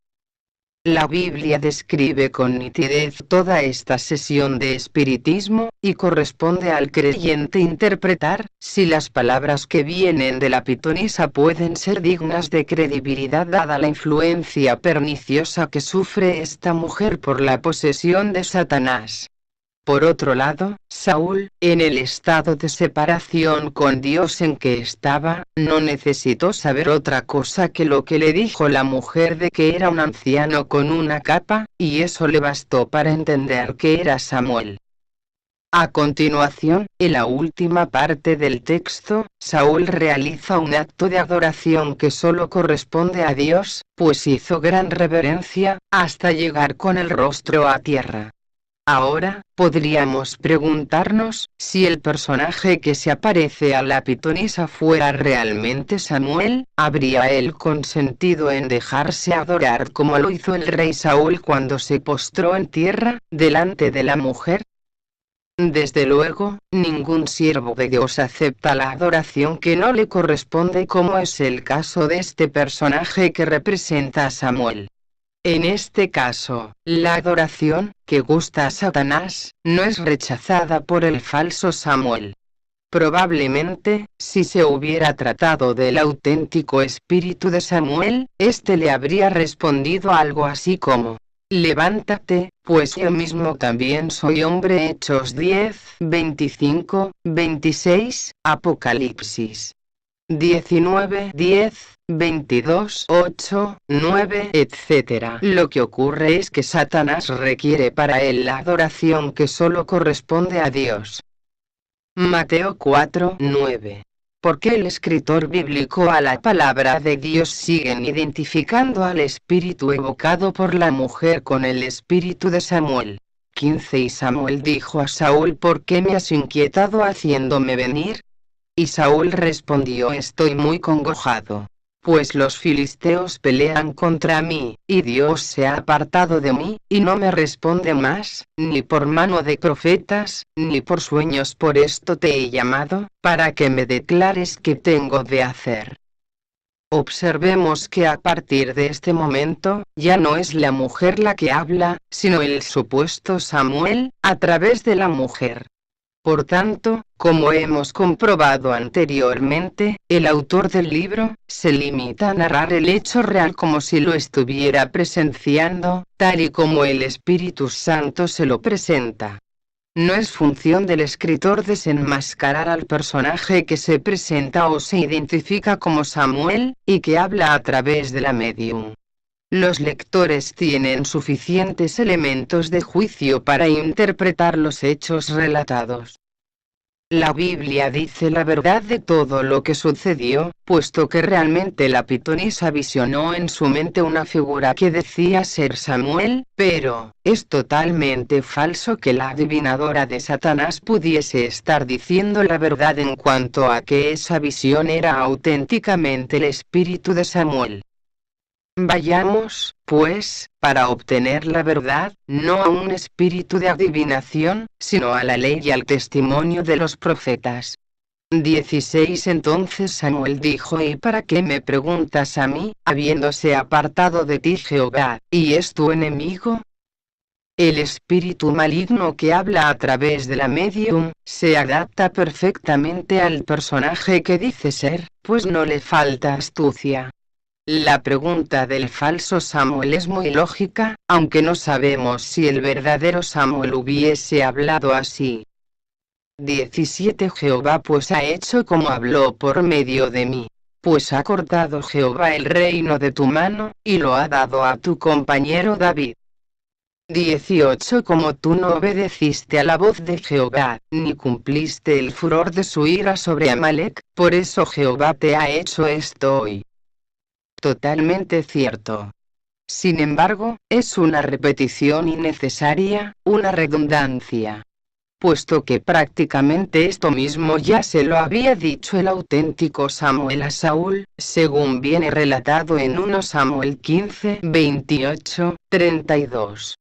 La Biblia describe con nitidez toda esta sesión de espiritismo, y corresponde al creyente interpretar, si las palabras que vienen de la pitonisa pueden ser dignas de credibilidad dada la influencia perniciosa que sufre esta mujer por la posesión de Satanás. Por otro lado, Saúl, en el estado de separación con Dios en que estaba, no necesitó saber otra cosa que lo que le dijo la mujer de que era un anciano con una capa, y eso le bastó para entender que era Samuel. A continuación, en la última parte del texto, Saúl realiza un acto de adoración que solo corresponde a Dios, pues hizo gran reverencia, hasta llegar con el rostro a tierra. Ahora, podríamos preguntarnos, si el personaje que se aparece a la pitonisa fuera realmente Samuel, ¿habría él consentido en dejarse adorar como lo hizo el rey Saúl cuando se postró en tierra, delante de la mujer? Desde luego, ningún siervo de Dios acepta la adoración que no le corresponde, como es el caso de este personaje que representa a Samuel. En este caso, la adoración, que gusta a Satanás, no es rechazada por el falso Samuel. Probablemente, si se hubiera tratado del auténtico espíritu de Samuel, éste le habría respondido algo así como: levántate, pues yo mismo también soy hombre. Hechos 10, 25, 26, Apocalipsis 19, 10, 22, 8, 9, etc. Lo que ocurre es que Satanás requiere para él la adoración que solo corresponde a Dios. Mateo 4, 9. ¿Por qué el escritor bíblico a la palabra de Dios siguen identificando al espíritu evocado por la mujer con el espíritu de Samuel? 15. Y Samuel dijo a Saúl: ¿por qué me has inquietado haciéndome venir? Y Saúl respondió: estoy muy congojado, pues los filisteos pelean contra mí, y Dios se ha apartado de mí, y no me responde más, ni por mano de profetas, ni por sueños. Por esto te he llamado, para que me declares qué tengo de hacer. Observemos que a partir de este momento, ya no es la mujer la que habla, sino el supuesto Samuel, a través de la mujer. Por tanto, como hemos comprobado anteriormente, el autor del libro se limita a narrar el hecho real como si lo estuviera presenciando, tal y como el Espíritu Santo se lo presenta. No es función del escritor desenmascarar al personaje que se presenta o se identifica como Samuel, y que habla a través de la medium. Los lectores tienen suficientes elementos de juicio para interpretar los hechos relatados. La Biblia dice la verdad de todo lo que sucedió, puesto que realmente la pitonisa visionó en su mente una figura que decía ser Samuel, pero es totalmente falso que la adivinadora de Satanás pudiese estar diciendo la verdad en cuanto a que esa visión era auténticamente el espíritu de Samuel. Vayamos, pues, para obtener la verdad, no a un espíritu de adivinación, sino a la ley y al testimonio de los profetas. 16. Entonces Samuel dijo: ¿y para qué me preguntas a mí, habiéndose apartado de ti Jehová, y es tu enemigo? El espíritu maligno que habla a través de la medium, se adapta perfectamente al personaje que dice ser, pues no le falta astucia. La pregunta del falso Samuel es muy lógica, aunque no sabemos si el verdadero Samuel hubiese hablado así. 17. Jehová pues ha hecho como habló por medio de mí. Pues ha cortado Jehová el reino de tu mano, y lo ha dado a tu compañero David. 18. Como tú no obedeciste a la voz de Jehová, ni cumpliste el furor de su ira sobre Amalec, por eso Jehová te ha hecho esto hoy. Totalmente cierto. Sin embargo, es una repetición innecesaria, una redundancia. Puesto que prácticamente esto mismo ya se lo había dicho el auténtico Samuel a Saúl, según viene relatado en 1 Samuel 15, 28, 32.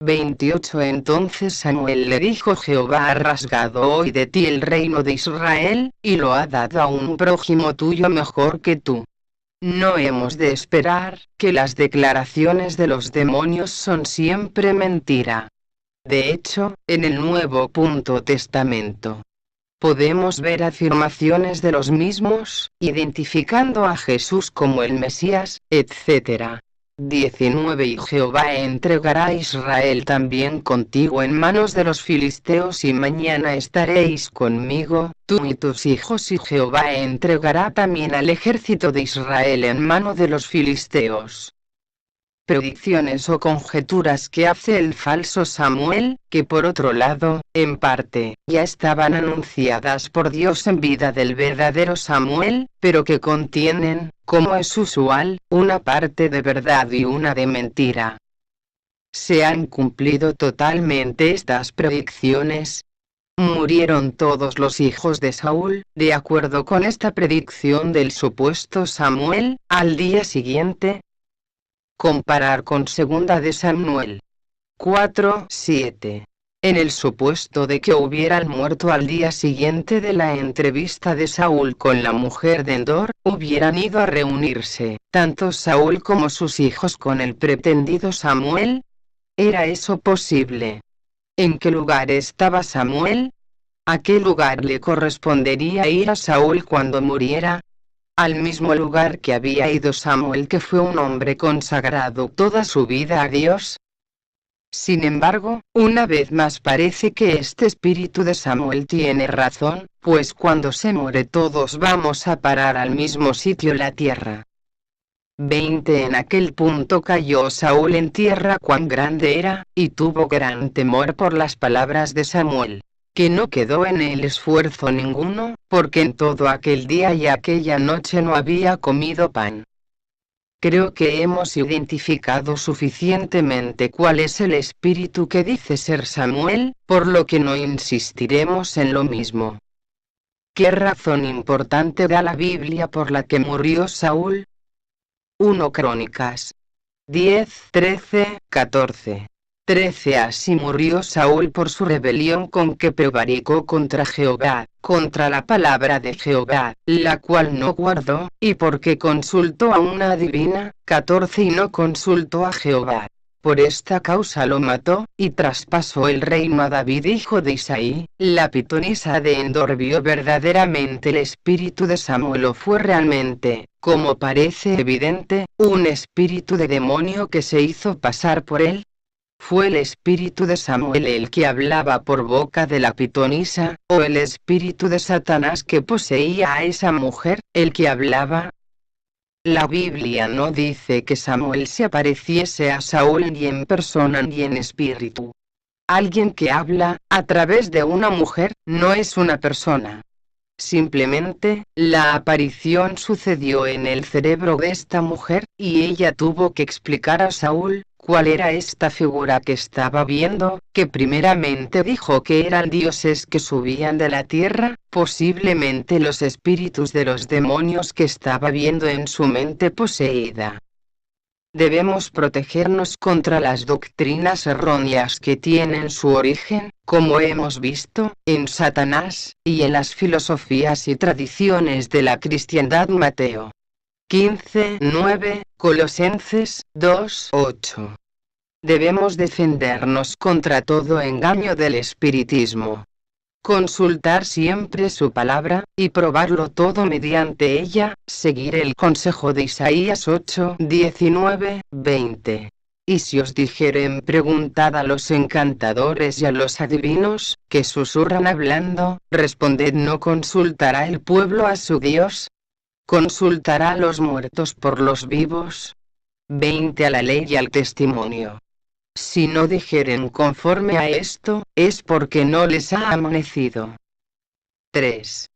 28. Entonces Samuel le dijo: Jehová ha rasgado hoy de ti el reino de Israel, y lo ha dado a un prójimo tuyo mejor que tú. No hemos de esperar que las declaraciones de los demonios son siempre mentira. De hecho, en el Nuevo Testamento podemos ver afirmaciones de los mismos, identificando a Jesús como el Mesías, etc. 19 Y Jehová entregará a Israel también contigo en manos de los filisteos, y mañana estaréis conmigo, tú y tus hijos, y Jehová entregará también al ejército de Israel en mano de los filisteos. Predicciones o conjeturas que hace el falso Samuel, que por otro lado, en parte, ya estaban anunciadas por Dios en vida del verdadero Samuel, pero que contienen, como es usual, una parte de verdad y una de mentira. ¿Se han cumplido totalmente estas predicciones? Murieron todos los hijos de Saúl, de acuerdo con esta predicción del supuesto Samuel, al día siguiente. Comparar con 2 de Samuel 4:7. En el supuesto de que hubieran muerto al día siguiente de la entrevista de Saúl con la mujer de Endor, hubieran ido a reunirse, tanto Saúl como sus hijos, con el pretendido Samuel. ¿Era eso posible? ¿En qué lugar estaba Samuel? ¿A qué lugar le correspondería ir a Saúl cuando muriera? Al mismo lugar que había ido Samuel, que fue un hombre consagrado toda su vida a Dios. Sin embargo, una vez más parece que este espíritu de Samuel tiene razón, pues cuando se muere todos vamos a parar al mismo sitio, la tierra. 20 En aquel punto cayó Saúl en tierra, cuán grande era, y tuvo gran temor por las palabras de Samuel, que no quedó en él esfuerzo ninguno, porque en todo aquel día y aquella noche no había comido pan. Creo que hemos identificado suficientemente cuál es el espíritu que dice ser Samuel, por lo que no insistiremos en lo mismo. ¿Qué razón importante da la Biblia por la que murió Saúl? 1 Crónicas 10:13-14. 13 Así murió Saúl por su rebelión, con que prevaricó contra Jehová, contra la palabra de Jehová, la cual no guardó, y porque consultó a una adivina. 14 Y no consultó a Jehová. Por esta causa lo mató, y traspasó el reino a David hijo de Isaí. La pitonisa de Endor vio verdaderamente el espíritu de Samuel, o fue realmente, como parece evidente, un espíritu de demonio que se hizo pasar por él. ¿Fue el espíritu de Samuel el que hablaba por boca de la pitonisa, o el espíritu de Satanás que poseía a esa mujer, el que hablaba? La Biblia no dice que Samuel se apareciese a Saúl ni en persona ni en espíritu. Alguien que habla, a través de una mujer, no es una persona. Simplemente, la aparición sucedió en el cerebro de esta mujer, y ella tuvo que explicar a Saúl cuál era esta figura que estaba viendo, que primeramente dijo que eran dioses que subían de la tierra, posiblemente los espíritus de los demonios que estaba viendo en su mente poseída. Debemos protegernos contra las doctrinas erróneas que tienen su origen, como hemos visto, en Satanás, y en las filosofías y tradiciones de la cristiandad. Mateo 15:9, Colosenses 2:8. Debemos defendernos contra todo engaño del espiritismo. Consultar siempre su palabra, y probarlo todo mediante ella, seguir el consejo de Isaías 8:19-20. Y si os dijeren, preguntad a los encantadores y a los adivinos, que susurran hablando, responded, ¿no consultará el pueblo a su Dios? ¿Consultará a los muertos por los vivos? 20 A la ley y al testimonio. Si no dijeren conforme a esto, es porque no les ha amanecido. 3.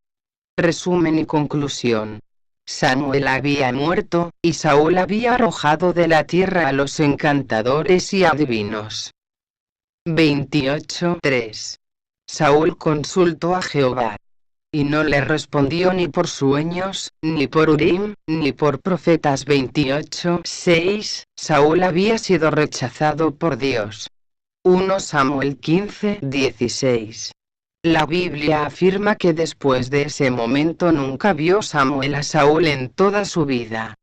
Resumen y conclusión. Samuel había muerto, y Saúl había arrojado de la tierra a los encantadores y adivinos. 28:3. Saúl consultó a Jehová, y no le respondió ni por sueños, ni por Urim, ni por profetas. 28:6. Saúl había sido rechazado por Dios. 1 Samuel 15:16. La Biblia afirma que después de ese momento nunca vio Samuel a Saúl en toda su vida.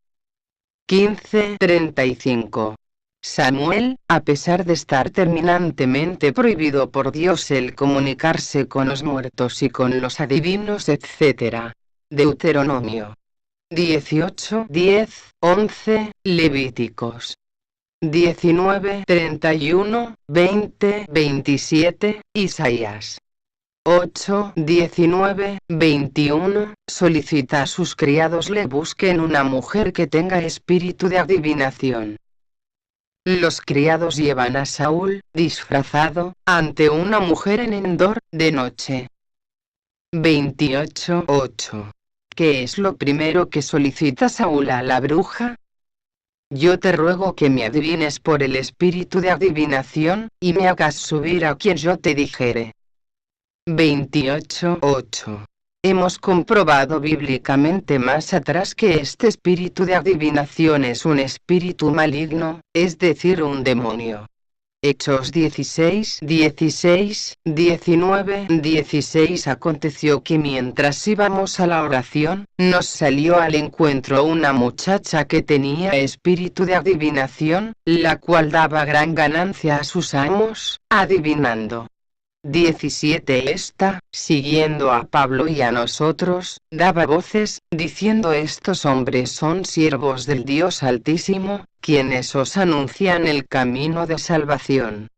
15:35. Samuel, a pesar de estar terminantemente prohibido por Dios el comunicarse con los muertos y con los adivinos, etc. Deuteronomio 18, 10, 11, Levíticos 19, 31, 20, 27, Isaías 8, 19, 21, solicita a sus criados le busquen una mujer que tenga espíritu de adivinación. Los criados llevan a Saúl, disfrazado, ante una mujer en Endor, de noche. 28:8. ¿Qué es lo primero que solicita Saúl a la bruja? Yo te ruego que me adivines por el espíritu de adivinación, y me hagas subir a quien yo te dijere. 28:8. Hemos comprobado bíblicamente más atrás que este espíritu de adivinación es un espíritu maligno, es decir, un demonio. Hechos 16, 16, 19, 16. Aconteció que mientras íbamos a la oración, nos salió al encuentro una muchacha que tenía espíritu de adivinación, la cual daba gran ganancia a sus amos, adivinando. 17. Esta, siguiendo a Pablo y a nosotros, daba voces, diciendo: estos hombres son siervos del Dios Altísimo, quienes os anuncian el camino de salvación.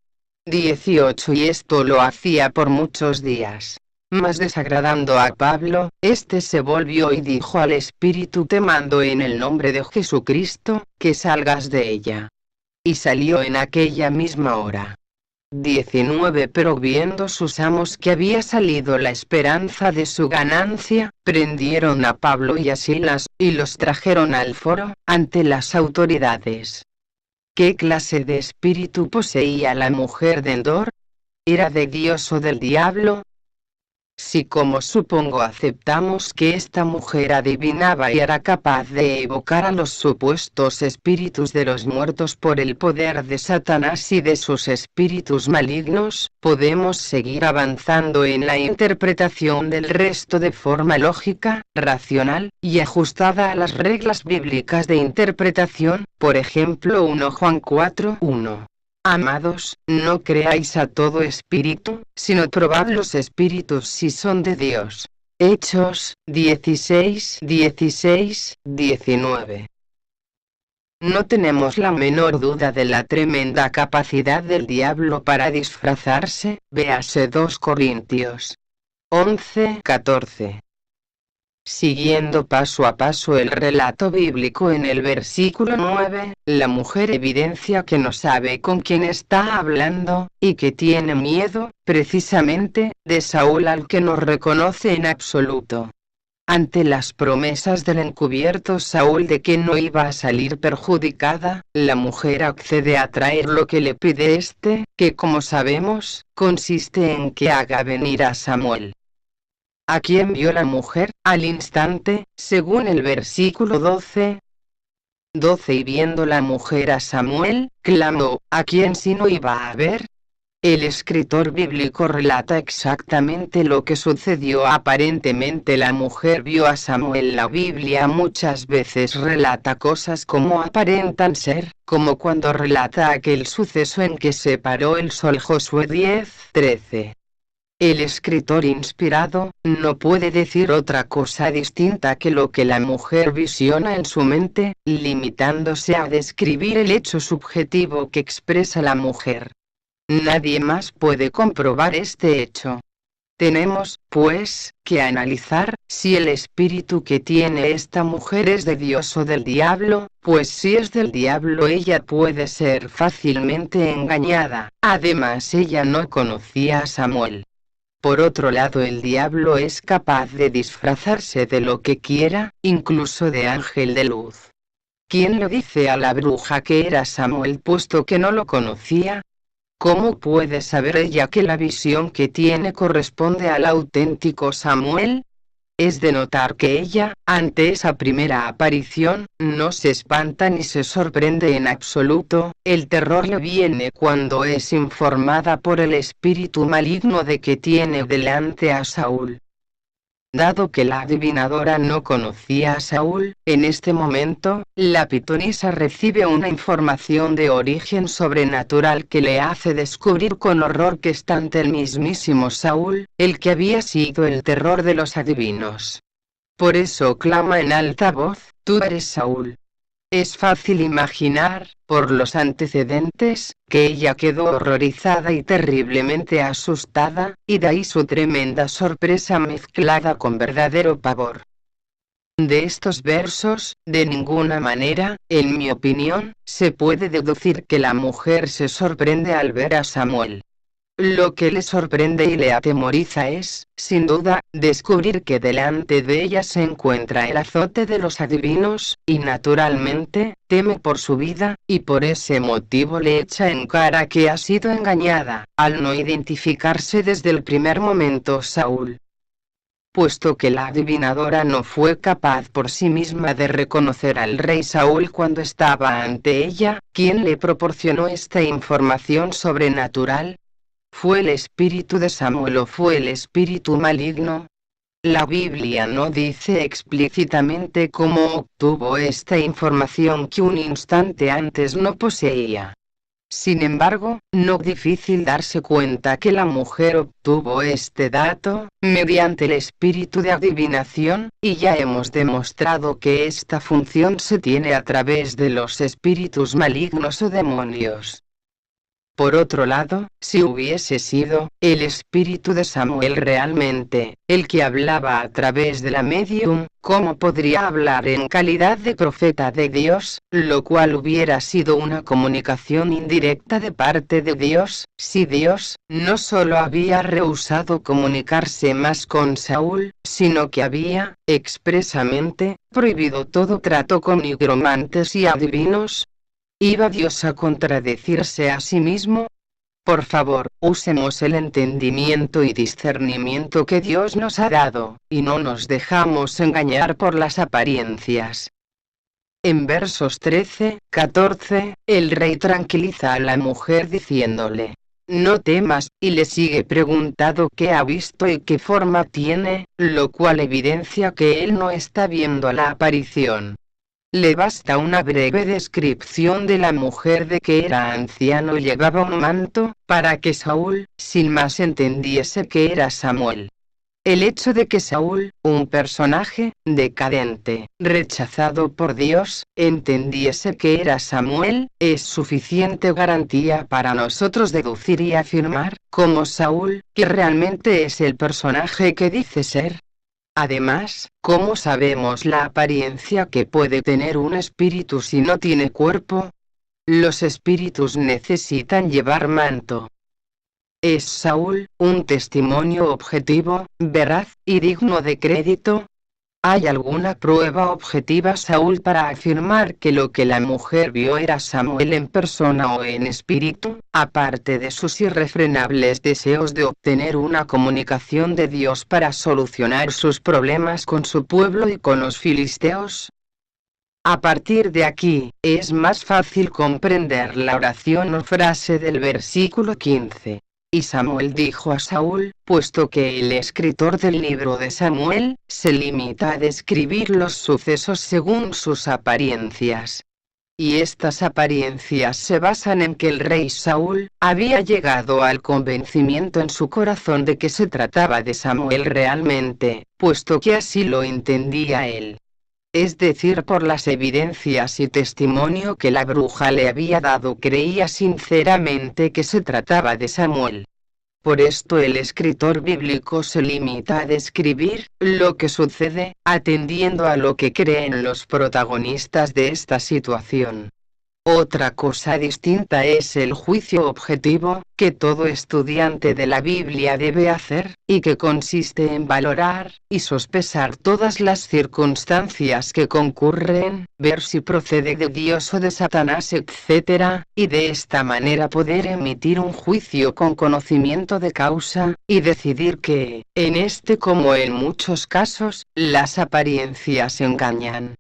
18. Y esto lo hacía por muchos días. Mas desagradando a Pablo, este se volvió y dijo al espíritu: te mando en el nombre de Jesucristo, que salgas de ella. Y salió en aquella misma hora. 19. Pero viendo sus amos que había salido la esperanza de su ganancia, prendieron a Pablo y a Silas, y los trajeron al foro, ante las autoridades. ¿Qué clase de espíritu poseía la mujer de Endor? ¿Era de Dios o del diablo? Si, como supongo, aceptamos que esta mujer adivinaba y era capaz de evocar a los supuestos espíritus de los muertos por el poder de Satanás y de sus espíritus malignos, podemos seguir avanzando en la interpretación del resto de forma lógica, racional, y ajustada a las reglas bíblicas de interpretación, por ejemplo 1 Juan 4:1. Amados, no creáis a todo espíritu, sino probad los espíritus si son de Dios. Hechos 16, 16, 19. No tenemos la menor duda de la tremenda capacidad del diablo para disfrazarse, véase 2 Corintios 11, 14. Siguiendo paso a paso el relato bíblico en el versículo 9, la mujer evidencia que no sabe con quién está hablando, y que tiene miedo, precisamente, de Saúl al que no reconoce en absoluto. Ante las promesas del encubierto Saúl de que no iba a salir perjudicada, la mujer accede a traer lo que le pide este, que como sabemos, consiste en que haga venir a Samuel. ¿A quién vio la mujer? Al instante, según el versículo 12. 12. Y viendo la mujer a Samuel, clamó: ¿a quién si no iba a ver? El escritor bíblico relata exactamente lo que sucedió. Aparentemente la mujer vio a Samuel. La Biblia muchas veces relata cosas como aparentan ser, como cuando relata aquel suceso en que se paró el sol. Josué 10:13. El escritor inspirado, no puede decir otra cosa distinta que lo que la mujer visiona en su mente, limitándose a describir el hecho subjetivo que expresa la mujer. Nadie más puede comprobar este hecho. Tenemos, pues, que analizar, si el espíritu que tiene esta mujer es de Dios o del diablo, pues si es del diablo ella puede ser fácilmente engañada. Además ella no conocía a Samuel. Por otro lado, el diablo es capaz de disfrazarse de lo que quiera, incluso de ángel de luz. ¿Quién le dice a la bruja que era Samuel puesto que no lo conocía? ¿Cómo puede saber ella que la visión que tiene corresponde al auténtico Samuel? Es de notar que ella, ante esa primera aparición, no se espanta ni se sorprende en absoluto. El terror le viene cuando es informada por el espíritu maligno de que tiene delante a Saúl. Dado que la adivinadora no conocía a Saúl, en este momento, la pitonisa recibe una información de origen sobrenatural que le hace descubrir con horror que está ante el mismísimo Saúl, el que había sido el terror de los adivinos. Por eso clama en alta voz: «Tú eres Saúl». Es fácil imaginar, por los antecedentes, que ella quedó horrorizada y terriblemente asustada, y de ahí su tremenda sorpresa mezclada con verdadero pavor. De estos versos, de ninguna manera, en mi opinión, se puede deducir que la mujer se sorprende al ver a Samuel. Lo que le sorprende y le atemoriza es, sin duda, descubrir que delante de ella se encuentra el azote de los adivinos, y naturalmente, teme por su vida, y por ese motivo le echa en cara que ha sido engañada, al no identificarse desde el primer momento Saúl. Puesto que la adivinadora no fue capaz por sí misma de reconocer al rey Saúl cuando estaba ante ella, ¿quién le proporcionó esta información sobrenatural? ¿Fue el espíritu de Samuel o fue el espíritu maligno? La Biblia no dice explícitamente cómo obtuvo esta información que un instante antes no poseía. Sin embargo, no es difícil darse cuenta que la mujer obtuvo este dato, mediante el espíritu de adivinación, y ya hemos demostrado que esta función se tiene a través de los espíritus malignos o demonios. Por otro lado, si hubiese sido el espíritu de Samuel realmente el que hablaba a través de la medium, ¿cómo podría hablar en calidad de profeta de Dios? Lo cual hubiera sido una comunicación indirecta de parte de Dios, si Dios no solo había rehusado comunicarse más con Saúl, sino que había, expresamente, prohibido todo trato con nigromantes y adivinos. ¿Iba Dios a contradecirse a sí mismo? Por favor, usemos el entendimiento y discernimiento que Dios nos ha dado, y no nos dejamos engañar por las apariencias. En versos 13, 14, el rey tranquiliza a la mujer diciéndole: «No temas», y le sigue preguntando qué ha visto y qué forma tiene, lo cual evidencia que él no está viendo la aparición. Le basta una breve descripción de la mujer de que era anciano y llevaba un manto, para que Saúl, sin más, entendiese que era Samuel. El hecho de que Saúl, un personaje decadente, rechazado por Dios, entendiese que era Samuel, es suficiente garantía para nosotros deducir y afirmar, como Saúl, que realmente es el personaje que dice ser. Además, ¿cómo sabemos la apariencia que puede tener un espíritu si no tiene cuerpo? Los espíritus necesitan llevar manto. ¿Es Saúl un testimonio objetivo, veraz y digno de crédito? ¿Hay alguna prueba objetiva Saúl para afirmar que lo que la mujer vio era Samuel en persona o en espíritu, aparte de sus irrefrenables deseos de obtener una comunicación de Dios para solucionar sus problemas con su pueblo y con los filisteos? A partir de aquí, es más fácil comprender la oración o frase del versículo 15. Y Samuel dijo a Saúl, puesto que el escritor del libro de Samuel se limita a describir los sucesos según sus apariencias. Y estas apariencias se basan en que el rey Saúl había llegado al convencimiento en su corazón de que se trataba de Samuel realmente, puesto que así lo entendía él. Es decir, por las evidencias y testimonio que la bruja le había dado, creía sinceramente que se trataba de Samuel. Por esto el escritor bíblico se limita a describir lo que sucede, atendiendo a lo que creen los protagonistas de esta situación. Otra cosa distinta es el juicio objetivo, que todo estudiante de la Biblia debe hacer, y que consiste en valorar y sospesar todas las circunstancias que concurren, ver si procede de Dios o de Satanás, etc., y de esta manera poder emitir un juicio con conocimiento de causa, y decidir que, en este como en muchos casos, las apariencias engañan.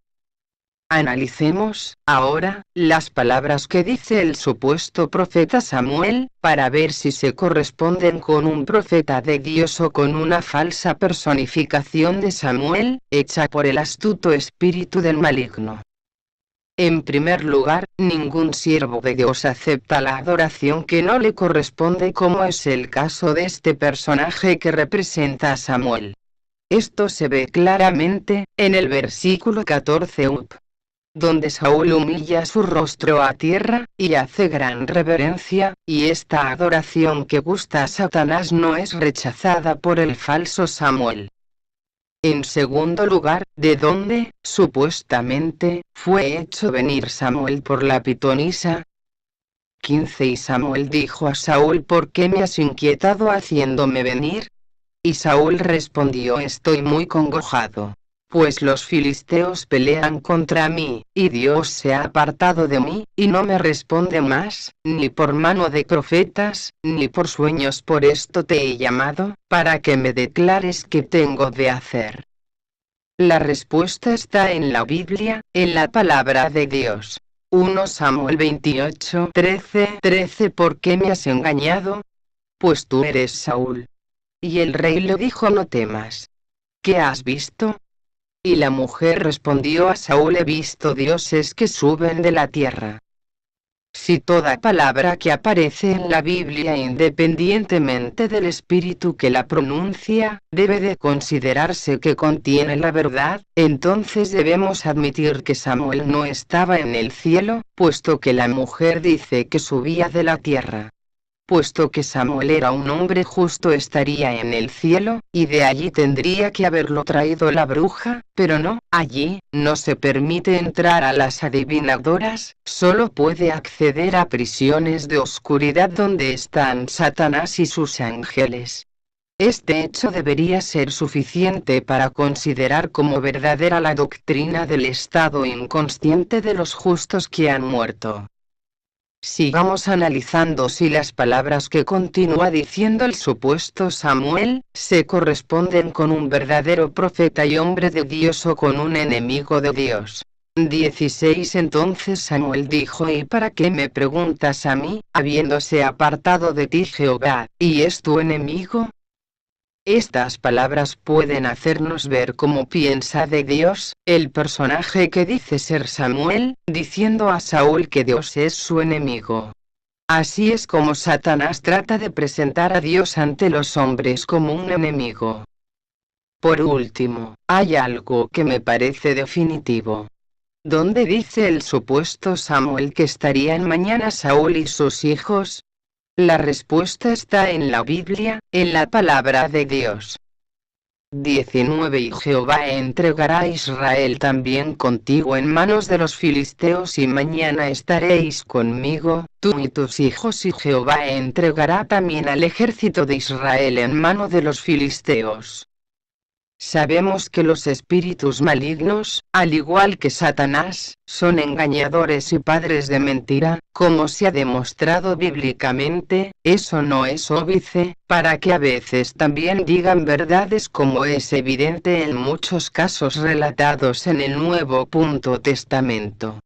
Analicemos, ahora, las palabras que dice el supuesto profeta Samuel, para ver si se corresponden con un profeta de Dios o con una falsa personificación de Samuel, hecha por el astuto espíritu del maligno. En primer lugar, ningún siervo de Dios acepta la adoración que no le corresponde, como es el caso de este personaje que representa a Samuel. Esto se ve claramente, en el versículo 14 up, donde Saúl humilla su rostro a tierra, y hace gran reverencia, y esta adoración que gusta a Satanás no es rechazada por el falso Samuel. En segundo lugar, de dónde, supuestamente, fue hecho venir Samuel por la pitonisa. 15 Y Samuel dijo a Saúl: ¿por qué me has inquietado haciéndome venir? Y Saúl respondió: estoy muy congojado, pues los filisteos pelean contra mí, y Dios se ha apartado de mí, y no me responde más, ni por mano de profetas, ni por sueños. Por esto te he llamado, para que me declares qué tengo de hacer. La respuesta está en la Biblia, en la palabra de Dios. 1 Samuel 28, 13. ¿Por qué me has engañado? Pues tú eres Saúl. Y el rey le dijo: no temas. ¿Qué has visto? Y la mujer respondió a Saúl: he visto dioses que suben de la tierra. Si toda palabra que aparece en la Biblia, independientemente del espíritu que la pronuncia, debe de considerarse que contiene la verdad, entonces debemos admitir que Samuel no estaba en el cielo, puesto que la mujer dice que subía de la tierra. Puesto que Samuel era un hombre justo, estaría en el cielo, y de allí tendría que haberlo traído la bruja, pero no, allí no se permite entrar a las adivinadoras, solo puede acceder a prisiones de oscuridad donde están Satanás y sus ángeles. Este hecho debería ser suficiente para considerar como verdadera la doctrina del estado inconsciente de los justos que han muerto. Sigamos analizando si las palabras que continúa diciendo el supuesto Samuel, se corresponden con un verdadero profeta y hombre de Dios o con un enemigo de Dios. 16 Entonces Samuel dijo: ¿y para qué me preguntas a mí, habiéndose apartado de ti Jehová, y es tu enemigo? Estas palabras pueden hacernos ver cómo piensa de Dios, el personaje que dice ser Samuel, diciendo a Saúl que Dios es su enemigo. Así es como Satanás trata de presentar a Dios ante los hombres como un enemigo. Por último, hay algo que me parece definitivo. ¿Dónde dice el supuesto Samuel que estarían mañana Saúl y sus hijos? La respuesta está en la Biblia, en la palabra de Dios. 19 Y Jehová entregará a Israel también contigo en manos de los filisteos, y mañana estaréis conmigo, tú y tus hijos, y Jehová entregará también al ejército de Israel en mano de los filisteos. Sabemos que los espíritus malignos, al igual que Satanás, son engañadores y padres de mentira, como se ha demostrado bíblicamente. Eso no es óbice, para que a veces también digan verdades, como es evidente en muchos casos relatados en el Nuevo Testamento,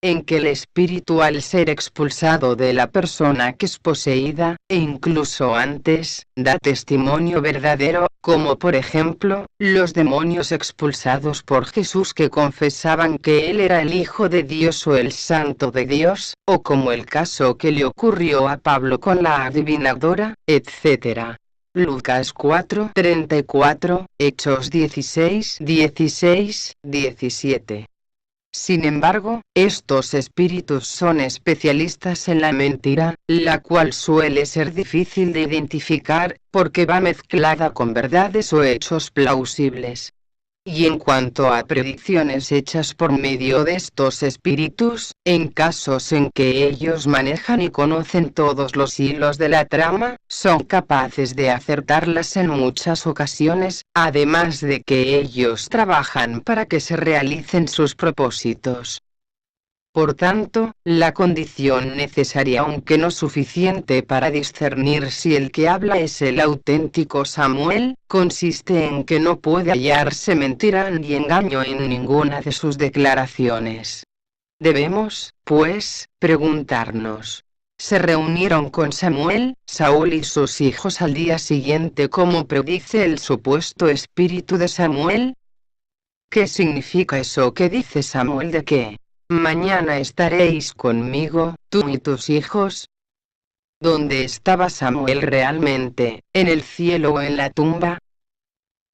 en que el espíritu, al ser expulsado de la persona que es poseída, e incluso antes, da testimonio verdadero, como por ejemplo, los demonios expulsados por Jesús que confesaban que Él era el Hijo de Dios o el Santo de Dios, o como el caso que le ocurrió a Pablo con la adivinadora, etc. Lucas 4:34, Hechos 16:17. Sin embargo, estos espíritus son especialistas en la mentira, la cual suele ser difícil de identificar, porque va mezclada con verdades o hechos plausibles. Y en cuanto a predicciones hechas por medio de estos espíritus, en casos en que ellos manejan y conocen todos los hilos de la trama, son capaces de acertarlas en muchas ocasiones, además de que ellos trabajan para que se realicen sus propósitos. Por tanto, la condición necesaria aunque no suficiente para discernir si el que habla es el auténtico Samuel, consiste en que no puede hallarse mentira ni engaño en ninguna de sus declaraciones. Debemos, pues, preguntarnos: ¿se reunieron con Samuel, Saúl y sus hijos al día siguiente como predice el supuesto espíritu de Samuel? ¿Qué significa eso que dice Samuel de que mañana estaréis conmigo, tú y tus hijos? ¿Dónde estaba Samuel realmente, en el cielo o en la tumba?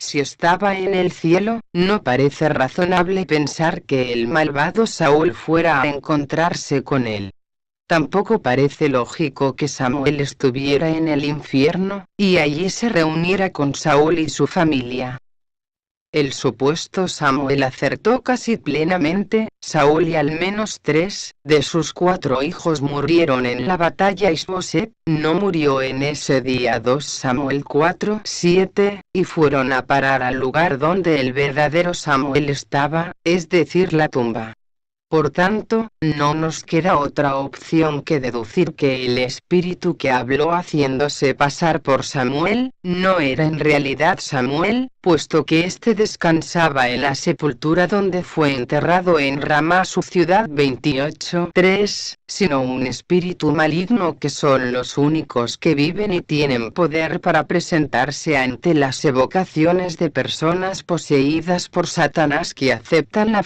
Si estaba en el cielo, no parece razonable pensar que el malvado Saúl fuera a encontrarse con él. Tampoco parece lógico que Samuel estuviera en el infierno, y allí se reuniera con Saúl y su familia. El supuesto Samuel acertó casi plenamente. Saúl y al menos 3 de sus 4 hijos murieron en la batalla. Isboset no murió en ese día. 2 Samuel 4:7, y fueron a parar al lugar donde el verdadero Samuel estaba, es decir, la tumba. Por tanto, no nos queda otra opción que deducir que el espíritu que habló haciéndose pasar por Samuel, no era en realidad Samuel, puesto que éste descansaba en la sepultura donde fue enterrado en Ramá, su ciudad. 28:3, sino un espíritu maligno, que son los únicos que viven y tienen poder para presentarse ante las evocaciones de personas poseídas por Satanás que aceptan la